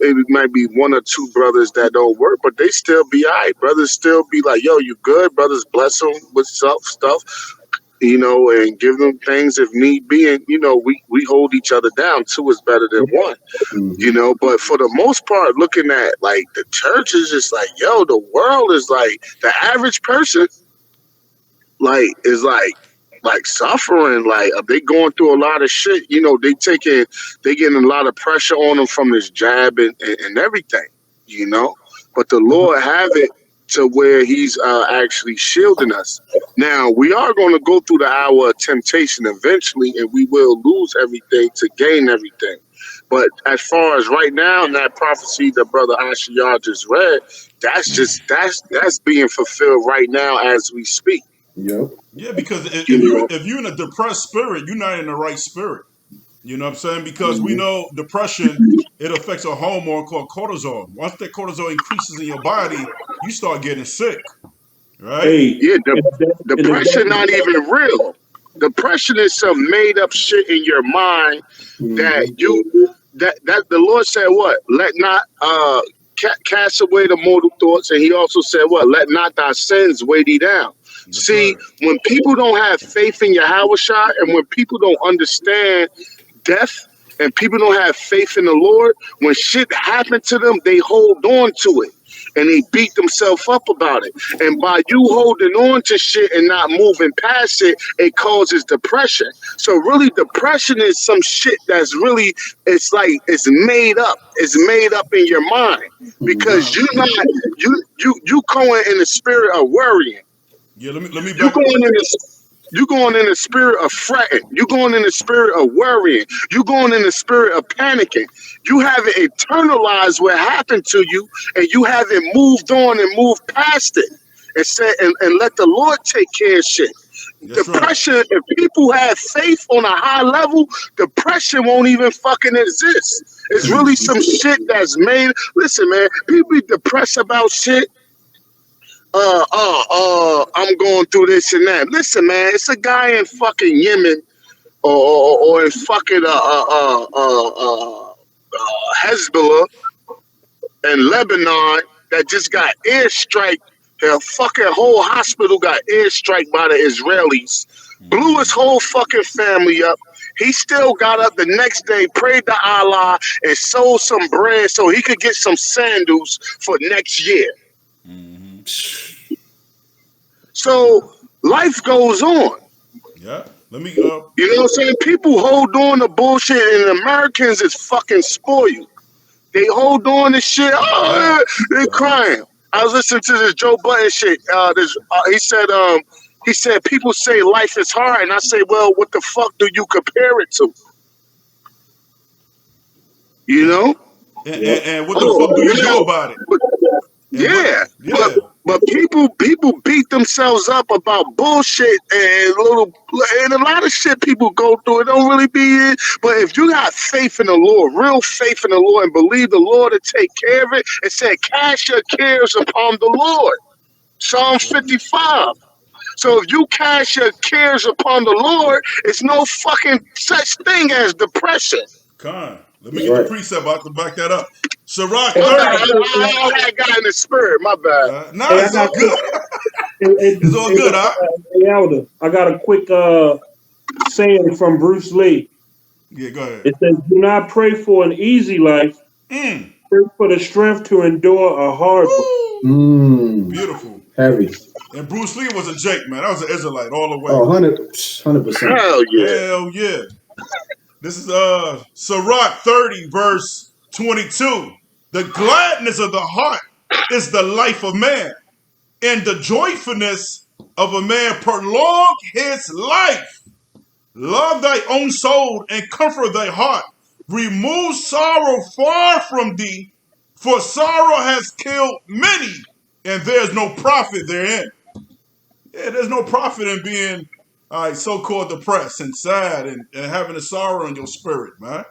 S4: maybe might be one or two brothers that don't work, but they still be all right. Brothers still be like, yo, you good? Brothers bless them with stuff, and give them things if need be. And, we hold each other down. Two is better than one,
S1: Mhm.
S4: but for the most part, looking at like the church is just like, yo, the world is like the average person is like suffering, like they going through a lot of shit. They getting a lot of pressure on them from this jab and everything, but the Lord have it to where he's actually shielding us. Now we are going to go through the hour of temptation eventually, and we will lose everything to gain everything. But as far as right now, and that prophecy that Brother Ashiyar just read, that's being fulfilled right now as we speak.
S1: Yep.
S2: Yeah, because
S4: You know,
S2: if you're in a depressed spirit, you're not in the right spirit. You know what I'm saying? Because we
S1: Mhm.
S2: know depression, it affects a hormone called cortisol. Once that cortisol increases in your body, you start getting sick, right?
S3: Hey,
S4: yeah,
S3: and the
S4: depression
S3: devil.
S4: not even real. Depression is some made up shit in your mind that
S1: Mhm.
S4: that the Lord said what? Let not cast away the mortal thoughts, and he also said what? Let not thy sins weigh thee down.
S2: That's
S4: See,
S2: right.
S4: when people don't have faith in Yahweh Shai, and when people don't understand death, and people don't have faith in the Lord, when shit happened to them, they hold on to it. And they beat themselves up about it. And by you holding on to shit and not moving past it, it causes depression. So really, depression is some shit that's really, it's like it's made up. It's made up in your mind
S1: Mhm.
S4: because
S2: Con.
S4: you're not you going in the spirit of worrying.
S2: Yeah, let me
S4: You
S2: back.
S4: going in the you going in the spirit of fretting. You going in the spirit of worrying. You going in the spirit of panicking. You haven't internalized what happened to you, and you haven't moved on and moved past it, and said and let the Lord take care of shit.
S2: That's right.
S4: Depression. If people have faith on a high level, depression won't even fucking exist. It's really some shit that's made. Listen, man, people be depressed about shit. I'm going through this and that. Listen, man, it's a guy in fucking Yemen or in fucking Hezbollah and Lebanon that just got airstrike. Their fucking whole hospital got airstrike by the Israelis. Blew his whole fucking family up. He still got up the next day, prayed to Allah, and sold some bread so he could get some sandals for next year.
S2: Mm-hmm.
S4: So life goes on.
S2: Yeah. Let me.
S4: You know what I'm saying? People hold on to bullshit, and Americans is fucking spoiled. They hold on to shit.
S2: Yeah.
S4: Oh, they're crying. I was listening to this Joe Budden shit. He said people say life is hard, and I say, well, what the fuck do you compare it to? You
S2: And,
S4: know?
S1: Yep.
S2: and what the
S4: Oh,
S2: fuck do you do about it? And what?
S4: yeah,
S2: Yeah.
S4: but people beat themselves up about bullshit and a lot of shit people go through. It don't really be it. But if you got faith in the Lord, real faith in the Lord, and believe the Lord to take care of it, it said, "Cast your cares upon the Lord." Psalm
S2: That's right.
S4: 55. So if you cast your cares upon the Lord, it's no fucking such thing as depression.
S2: Con. Let me
S1: That's
S2: get the
S1: right.
S2: precept about to back that up. Sirach
S3: Hey,
S4: My bad.
S2: 30.
S4: I had got in the spirit. My bad.
S2: No,
S3: hey, I
S2: it's
S3: got
S2: all good. It's all good, huh?
S3: hey, Elder, I got a quick saying from Bruce Lee.
S2: Yeah, go ahead.
S3: It says, "Do not pray for an easy life.
S2: Mm.
S3: Pray for the strength to endure a hard one."
S2: Woo!
S1: Mm,
S2: Beautiful.
S1: heavy.
S2: And Bruce Lee was a Jake, man. That was an Israelite all the way.
S1: Oh, 100%.
S4: Hell yeah.
S2: Hell yeah. This is Sirach 30, verse 22. The gladness of the heart is the life of man, and the joyfulness of a man prolong his life. Love thy own soul and comfort thy heart. Remove sorrow far from thee, for sorrow has killed many, and there's no profit therein. Yeah, there's no profit in being so-called depressed and sad and having a sorrow in your spirit, man.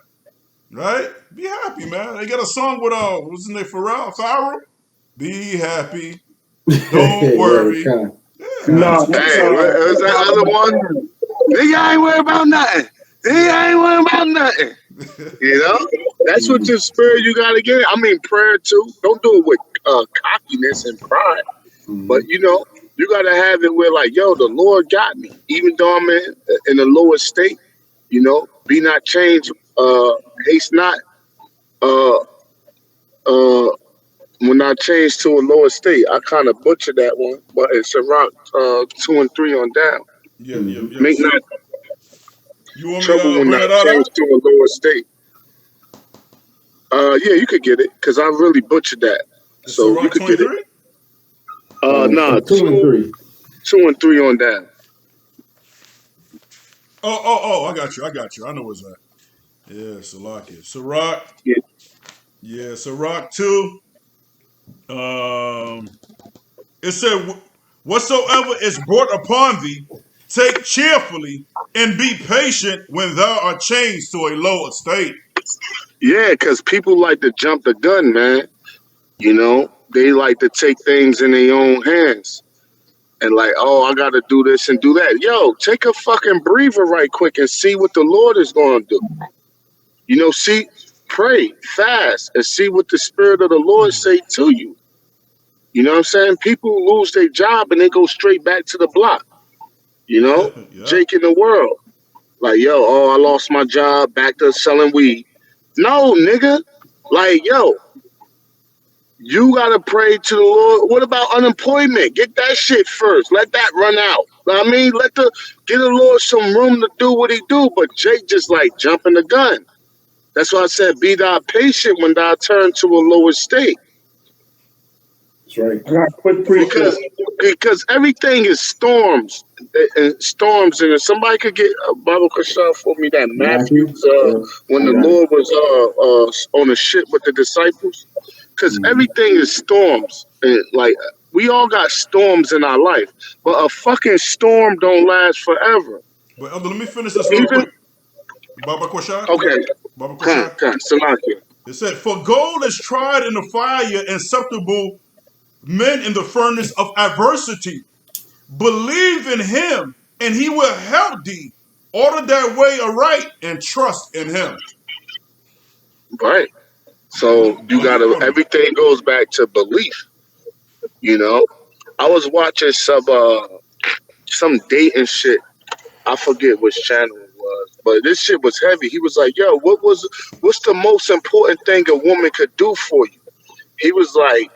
S2: Right? Be happy, man. They got a song with what's his name, Pharrell? Be happy. Don't
S1: Yeah,
S2: worry.
S1: kind of.
S2: Yeah, man.
S3: No,
S2: That's what
S4: Hey,
S2: it
S4: what was that other one? Nigga ain't worried about nothing. Nigga ain't worried about nothing.
S2: is.
S4: You know? That's what your spirit you gotta get. I mean prayer too. Don't do it with cockiness and pride. But
S1: Mhm.
S4: you know, you gotta have it where like, yo, the Lord got me. Even though I'm in a lower state, you know, be not changed, haste not, uh uh when I changed to a lower state. I kinda butchered that one, but it's around 2 and 3 on down.
S2: Yeah.
S1: Mhm.
S4: Make not
S2: You want me
S4: trouble
S2: to
S4: when
S2: bring
S4: I
S2: it out?
S4: change to a lower state. Yeah, you could get it because I really butchered that.
S2: It's
S4: So you
S2: Sirach
S4: could get it.
S2: 23?
S4: Nah,
S1: From 2 and 3.
S4: 2 and 3 on down.
S2: Oh, I got you. I know what's that. Yeah, Salakia. Sirach.
S4: Yeah.
S2: Yeah, Sirach 2. Um, it said, whatsoever is brought upon thee, take cheerfully and be patient when thou art changed to a low estate.
S4: Yeah, because people like to jump the gun, man. You know, they like to take things in their own hands and like, oh, I got to do this and do that. Yo, take a fucking breather right quick and see what the Lord is going to do. You know, see, pray, fast, and see what the Spirit of the Lord say to you. You know what I'm saying? People lose their job and they go straight back to the block. You know,
S2: Yeah.
S4: Jake in the world. Like, yo, oh, I lost my job, back to selling weed. No, nigga. Like, yo, you gotta pray to the Lord. What about unemployment? Get that shit first. Let that run out. Know what I mean, get the Lord some room to do what he do. But Jake just like jumping the gun. That's why I said, be thou patient when thou turn to a lower state.
S1: That's right.
S3: I got a quick precept.
S4: Because everything is storms and storms. And if somebody could get Bible Kashan for me, that
S1: Matthew.
S4: Matthew's
S1: Yeah,
S4: when
S1: I
S4: the
S1: got it.
S4: Lord was on the ship with the disciples, because everything is storms. And like we all got storms in our life, but a fucking storm don't last forever.
S2: But Elder, let me finish this real
S4: Even
S2: quick. Baba Koshad?
S4: okay,
S2: Baba Koshad?
S4: Salakia.
S2: It said, for gold is tried in the fire, acceptable men in the furnace of adversity. Believe in him, and he will help thee. Order that way aright and trust in him.
S4: Right. So you
S2: Believe
S4: gotta.
S2: on him.
S4: Everything goes back to belief. You know, I was watching some dating shit. I forget which channel it was, but this shit was heavy. He was like, "Yo, what's the most important thing a woman could do for you?" He was like,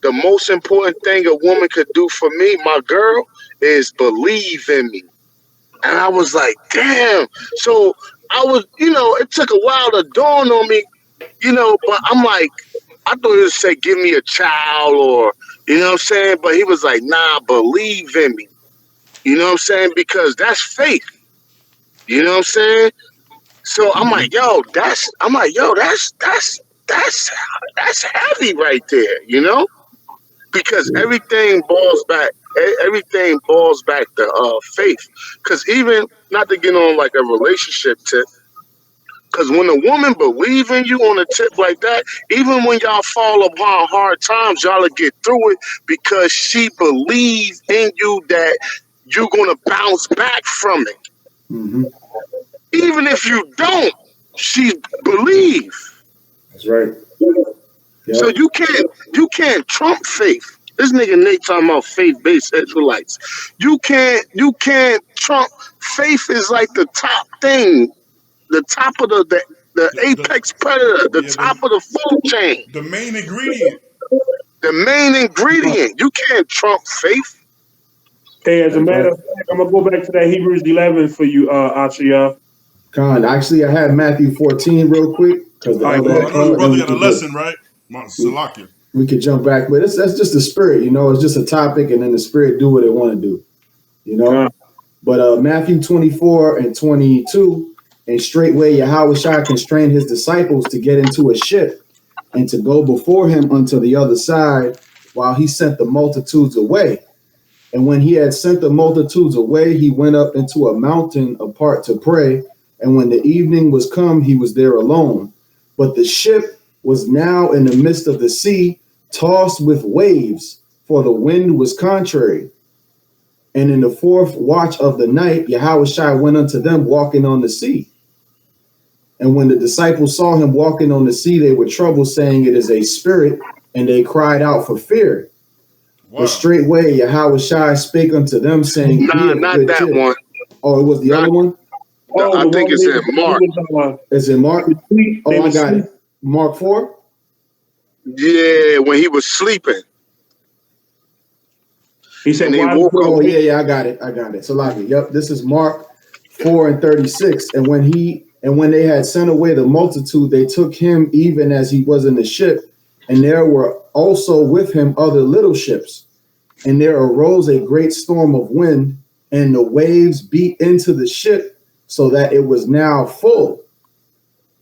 S4: "The most important thing a woman could do for me, my girl, is believe in me." And I was like, "Damn." So I was, it took a while to dawn on me, but I'm like, I thought he would say, "Give me a child," or you know what I'm saying. But he was like, "Nah, believe in me." You know what I'm saying? Because that's faith. You know what I'm saying? So I'm like, that's heavy right there, because everything boils back to faith. Because even not to get on like a relationship tip, because when a woman believe in you on a tip like that, even when y'all fall upon hard times, y'all will get through it because she believes in you that you're gonna bounce back from it.
S1: Mm-hmm.
S4: Even if you don't, she believe.
S1: That's right. Yep.
S4: So you can't trump faith. This nigga Nate talking about faith-based Israelites. You can't trump. Faith is like the top thing, the top of the apex predator, the top of the food chain,
S2: The main ingredient.
S4: the main ingredient. You can't trump faith.
S3: Hey, as a matter of fact, I'm gonna go back to that Hebrews 11 for you, Ashia.
S1: Con, actually, I had Matthew 14 real quick because the
S3: All right,
S1: elder
S3: go
S1: had
S3: ahead.
S2: I know the
S1: called,
S2: brother
S1: and
S2: got a lesson, right? Salakia.
S1: we could jump back, but that's just the spirit, you know. It's just a topic, and then the spirit do what it want to do, you know. But Matthew 24 and 22, and straightway Yahushua constrained his disciples to get into a ship and to go before him unto the other side, while he sent the multitudes away. And when he had sent the multitudes away, he went up into a mountain apart to pray. And when the evening was come, he was there alone. But the ship was now in the midst of the sea, tossed with waves, for the wind was contrary. And in the fourth watch of the night, Yahushua went unto them walking on the sea. And when the disciples saw him walking on the sea, they were troubled, saying, it is a spirit, and they cried out for fear.
S2: Wow.
S1: But straightway Yahushua spake unto them, saying,
S4: Nah, not that
S1: cheer.
S4: one.
S1: Oh, it was the other one?
S4: No, I think it's in Mark.
S1: Is it Mark? Oh, I got it. Mark 4?
S4: Yeah, when he was sleeping.
S3: He said,
S4: And they
S3: why
S4: woke
S3: the-
S4: up.
S1: Oh, yeah, I got it. So like, yep, this is Mark 4 and 36. And when they had sent away the multitude, they took him even as he was in the ship, and there were also with him other little ships. And there arose a great storm of wind, and the waves beat into the ship, so that it was now full.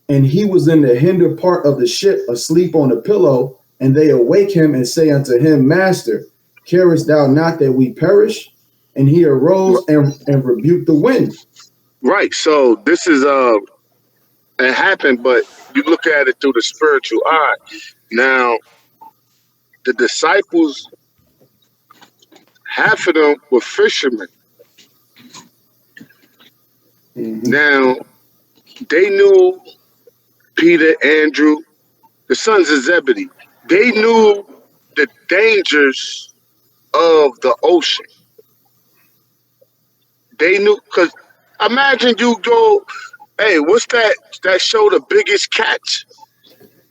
S1: And he was in the hinder part of the ship, asleep on a pillow, and they awake him and say unto him, Master, carest thou not that we perish? And he arose and rebuked the wind.
S4: Right. So this is it happened, but you look at it through the spiritual eye. Now, the disciples, half of them were fishermen.
S1: Mm-hmm.
S4: Now, they knew Peter, Andrew, the sons of Zebedee. They knew the dangers of the ocean. They knew, because imagine you go, hey, what's that show, The Biggest Catch?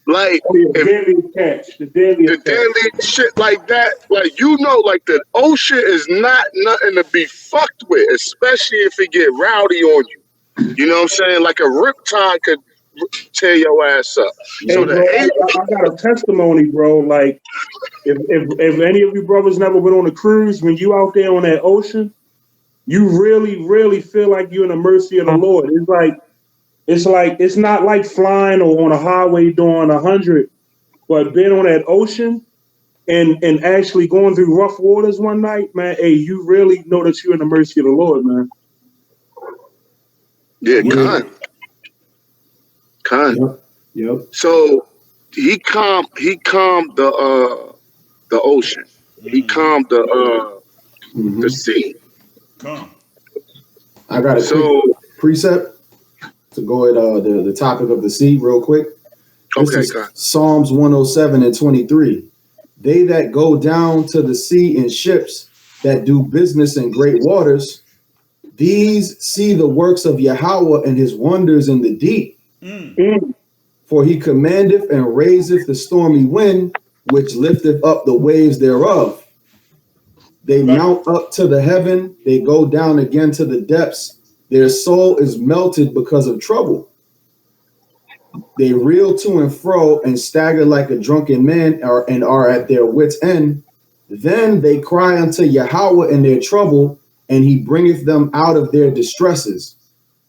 S4: Like,
S3: the
S4: if
S3: deadliest catch. The
S4: the
S3: deadliest catch.
S4: daily shit like that, like, you know, like the ocean is not nothing to be fucked with, especially if it get rowdy on you. You know what I'm saying? Like a riptide could tear your ass up.
S3: Hey,
S4: So
S3: bro,
S4: the
S3: I got a testimony, bro. Like, if any of you brothers never went on a cruise, when you out there on that ocean, you really, really feel like you're in the mercy of the Lord. It's not like flying or on a highway doing 100, but being on that ocean and actually going through rough waters one night, man. Hey, you really know that you're in the mercy of the Lord, man.
S4: yeah,
S1: Yeah.
S4: Khan.
S1: Yep.
S4: So he calmed the ocean. He calmed
S1: Mm-hmm.
S4: the sea.
S2: Come.
S1: I got a
S4: So
S1: quick precept to go at the topic of the sea real quick. This
S4: okay,
S1: is
S4: Khan.
S1: Psalms 107 and 23. They that go down to the sea in ships, that do business in great waters, these see the works of Yahweh and his wonders in the deep. For he commandeth and raiseth the stormy wind, which lifteth up the waves thereof. They mount up to the heaven, they go down again to the depths. Their soul is melted because of trouble. They reel to and fro and stagger like a drunken man, and are at their wits' end. Then they cry unto Yahweh in their trouble, and he bringeth them out of their distresses.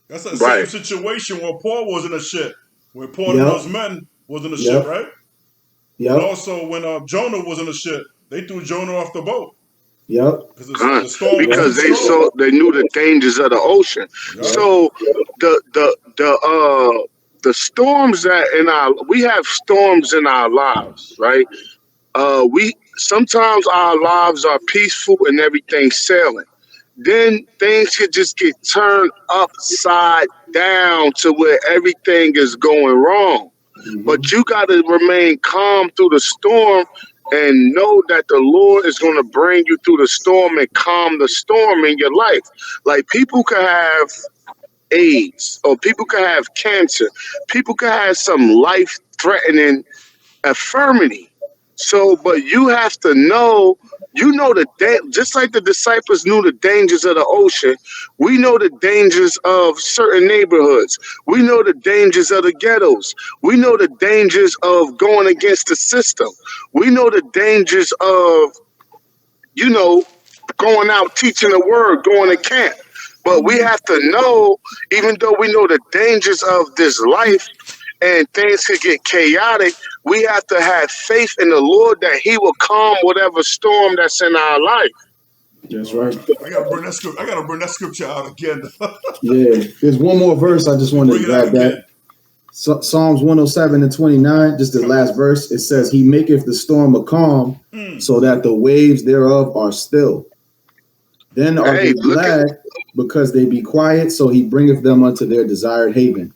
S2: That's the
S4: Right.
S2: same situation where Paul was in a ship, where Paul
S1: Yep.
S2: and those men was in a
S1: Yep.
S2: ship, right? And
S1: Yep,
S2: also when Jonah was in a ship, they threw Jonah off the boat
S1: yep,
S2: because
S4: Khan.
S2: the storm was
S4: Because
S2: too strong.
S4: they knew the dangers of the ocean.
S2: Right.
S4: So the storms that we have storms in our lives, right? We sometimes our lives are peaceful and everything's sailing. then things could just get turned upside down to where everything is going wrong. But you got to remain calm through the storm and know that the Lord is going to bring you through the storm and calm the storm in your life. Like people can have AIDS, or people can have cancer, people can have some life-threatening infirmity. So, but you have to know, just like the disciples knew the dangers of the ocean, we know the dangers of certain neighborhoods. We know the dangers of the ghettos. We know the dangers of going against the system. We know the dangers of, going out teaching the word, going to camp. But we have to know, even though we know the dangers of this life, and things could get chaotic, we have to have faith in the Lord that He will calm whatever storm that's in our life.
S1: That's right.
S2: I gotta bring that scripture out again.
S1: Yeah, there's one more verse I just wanted to grab that. Psalms 107:29, just the last verse. It says, "He maketh the storm a calm, so that the waves thereof are still. Then are they glad because they be quiet, so He bringeth them unto their desired haven."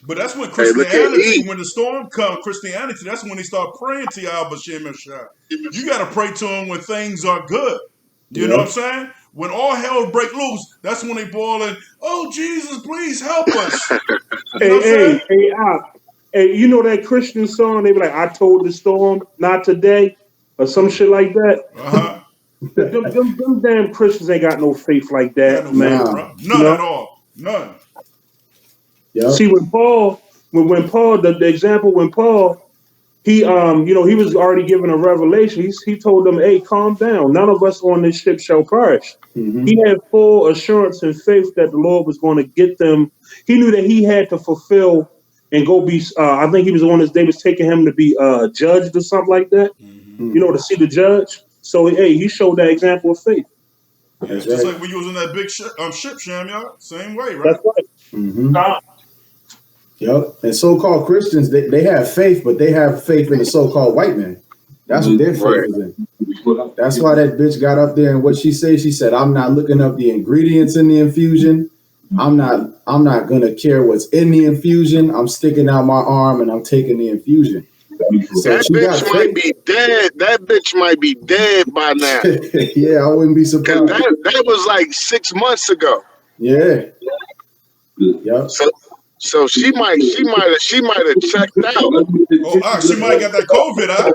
S2: But that's when Christianity, when the storm comes, Christianity, that's when they start praying to Yahweh Shem Shah. You got to pray to Him when things are good. You know what I'm saying? When all hell break loose, that's when they bawling, "Oh, Jesus, please help us."
S3: Hey, you know that Christian song? They be like, "I told the storm, not today," or some shit like that. Them damn Christians ain't got no faith like that, man.
S2: None at all. None.
S1: Yep.
S3: See, when Paul, the example when Paul, he was already given a revelation. He told them, "Hey, calm down. None of us on this ship shall perish." He had full assurance and faith that the Lord was going to get them. He knew that he had to fulfill and go be. I think he was on they was taking him to be judged or something like that. To see the judge. So he showed that example of faith.
S2: That's just like when you was in that big ship, Sham, y'all. Same way, right?
S3: That's right.
S1: Yep. And so-called Christians, they have faith, but they have faith in the so-called white man. That's what their faith is in. That's why that bitch got up there and what she said, "I'm not looking up the ingredients in the infusion. I'm not gonna care what's in the infusion. I'm sticking out my arm and I'm taking the infusion." So
S4: that bitch might be dead. That bitch might be dead by now.
S1: Yeah, I wouldn't be surprised.
S4: That was like 6 months ago.
S1: Yeah. Yep.
S4: So she might have checked out.
S2: Oh, she might got that COVID, huh?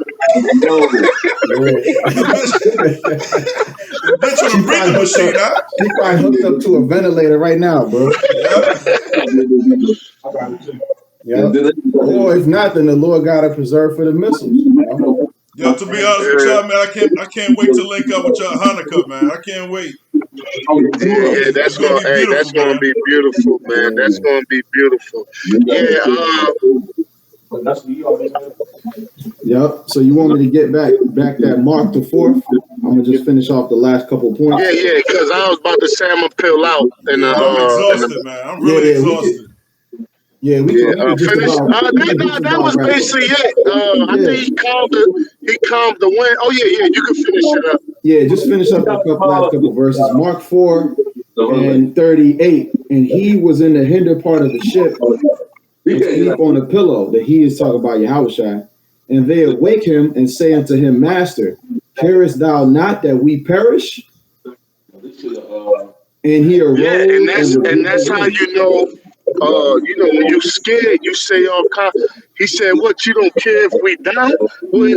S2: Bitch on a breathing machine, huh?
S1: She probably hooked up to a ventilator right now, bro. Yeah. Or if not, then the Lord got to preserve for the missiles.
S2: Yo, to be honest with y'all, man, I can't wait to link up with y'all Hanukkah, man. I can't wait.
S4: Yeah, that's gonna be beautiful, man. That's gonna be beautiful. Yeah.
S1: Yep. So you want me to get back that Mark the 4th? I'm gonna just finish off the last couple points.
S4: Yeah, because I was about to say I'm gonna pill out. And
S2: I'm exhausted, man. I'm really exhausted.
S1: We can
S4: finish. That was basically it. I think he calmed the wind. Oh yeah, you can finish it up.
S1: Yeah, just finish up the last couple verses. Mark 4:38, and he was in the hinder part of the ship, asleep on a pillow. That he is talking about Yahushua. And they awake him and say unto him, "Master, carest thou not that we perish?" And he arose.
S4: Yeah, and that's how you know. When you scared, you say all kind. He said, "What, you don't care if we die?" Where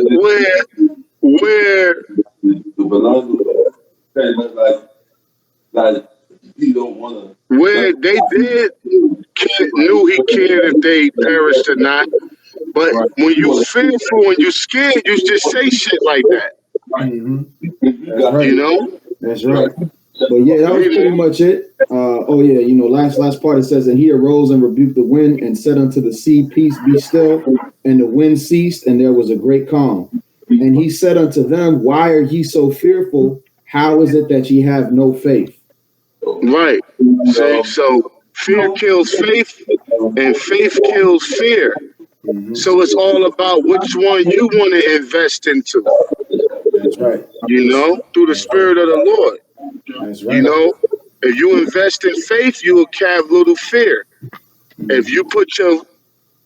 S4: they knew he cared if they perished or not. But when you fearful and you scared, you just say shit like that.
S1: That's right.
S4: You know?
S1: That's right. But yeah, that was pretty much it. Last part it says, "And he arose and rebuked the wind and said unto the sea, Peace, be still. And the wind ceased, and there was a great calm. And he said unto them, Why are ye so fearful? How is it that ye have no faith?"
S4: Right. So fear kills faith, and faith kills fear. So it's all about which one you want to invest into.
S1: That's right.
S4: Through the Spirit of the Lord.
S1: That's
S4: You
S1: right.
S4: know, if you invest in faith, you will have little fear. If you put your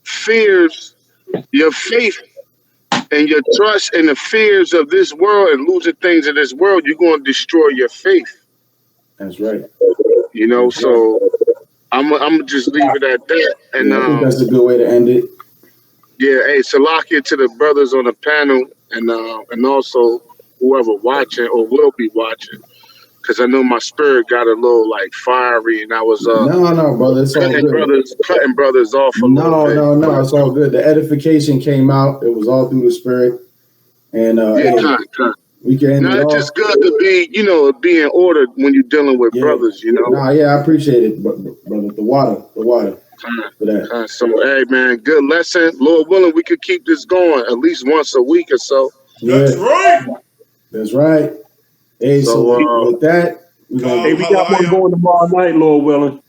S4: fears, your faith, and your trust in the fears of this world and losing things in this world, you're going to destroy your faith.
S1: That's right.
S4: You know,
S1: That's right.
S4: so I'm gonna just leave it at that. And
S1: Yeah, I think that's a good way to end it.
S4: yeah, hey, Salakia to the brothers on the panel, and also whoever watching or will be watching, because I know my spirit got a little like fiery, and I was
S1: No, brother, it's all good.
S4: cutting brothers off a little bit.
S1: No, it's all good. The edification came out. It was all through the spirit, and
S4: Yeah,
S1: hey,
S4: kind.
S1: we can end
S4: Now
S1: it
S4: it's
S1: off.
S4: just good to be, be in order when you're dealing with
S1: Yeah.
S4: brothers,
S1: Nah, yeah, I appreciate it, brother. The water for that.
S4: So, hey, man, good lesson. Lord willing, we could keep this going at least once a week or so.
S2: That's
S1: Yeah,
S2: right.
S1: that's right. Hey, so with that, we
S2: Khan,
S3: Hey, we got one
S2: Halayim.
S3: going tomorrow night, Lord willing.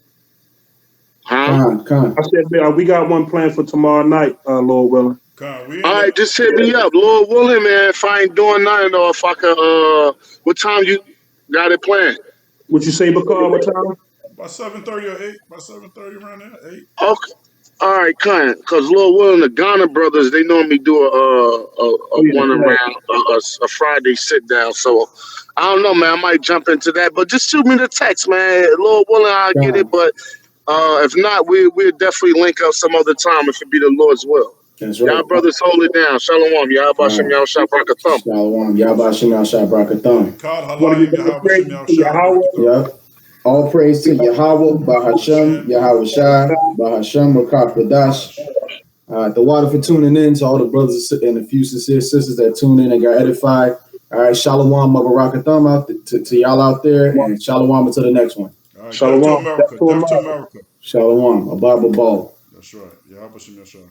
S4: Huh?
S1: Con.
S3: I said we got one planned for tomorrow night, Lord willing.
S2: Khan, we in
S4: All
S2: there.
S4: right, just hit me up. Lord willing, man, if I ain't doing nothing or if I could, what time you got it planned?
S3: What you say, Bakar? What time?
S2: By 7:30 or 8. By 7:30 around there. 8.
S4: Okay. All right, kind. Because Lord willing, the Ghana brothers, they normally do one around a Friday sit down. So I don't know, man. I might jump into that, but just shoot me the text, man. Lord willing, I'll get it. But if not, we'll definitely link up some other time if it be the Lord's will.
S1: That's right.
S4: Y'all brothers hold it down. Shalom. Y'all Bashem, y'all Shabrakathum.
S1: Shalom. Yahba Shem Yahshua Barakatham.
S2: Khan,
S3: Want to
S2: Halayim,
S3: give the
S2: Yahweh,
S3: praise
S2: Shem,
S3: to Yahweh?
S2: Yahshua.
S1: Yep. All praise to Yahweh, Bahashem, Yahweh Shai, Bahashem, Rakah Kodash. The water for tuning in to all the brothers and a few sincere sisters that tuned in and got edified. All right, Shalom, Barakatham out to y'all out there, and Shalom until the next one.
S2: All right,
S3: Shalom.
S2: Death to America. Death to America.
S1: Shalom, Abba Ball.
S2: That's right. Yahweh, Shem, Yahshua.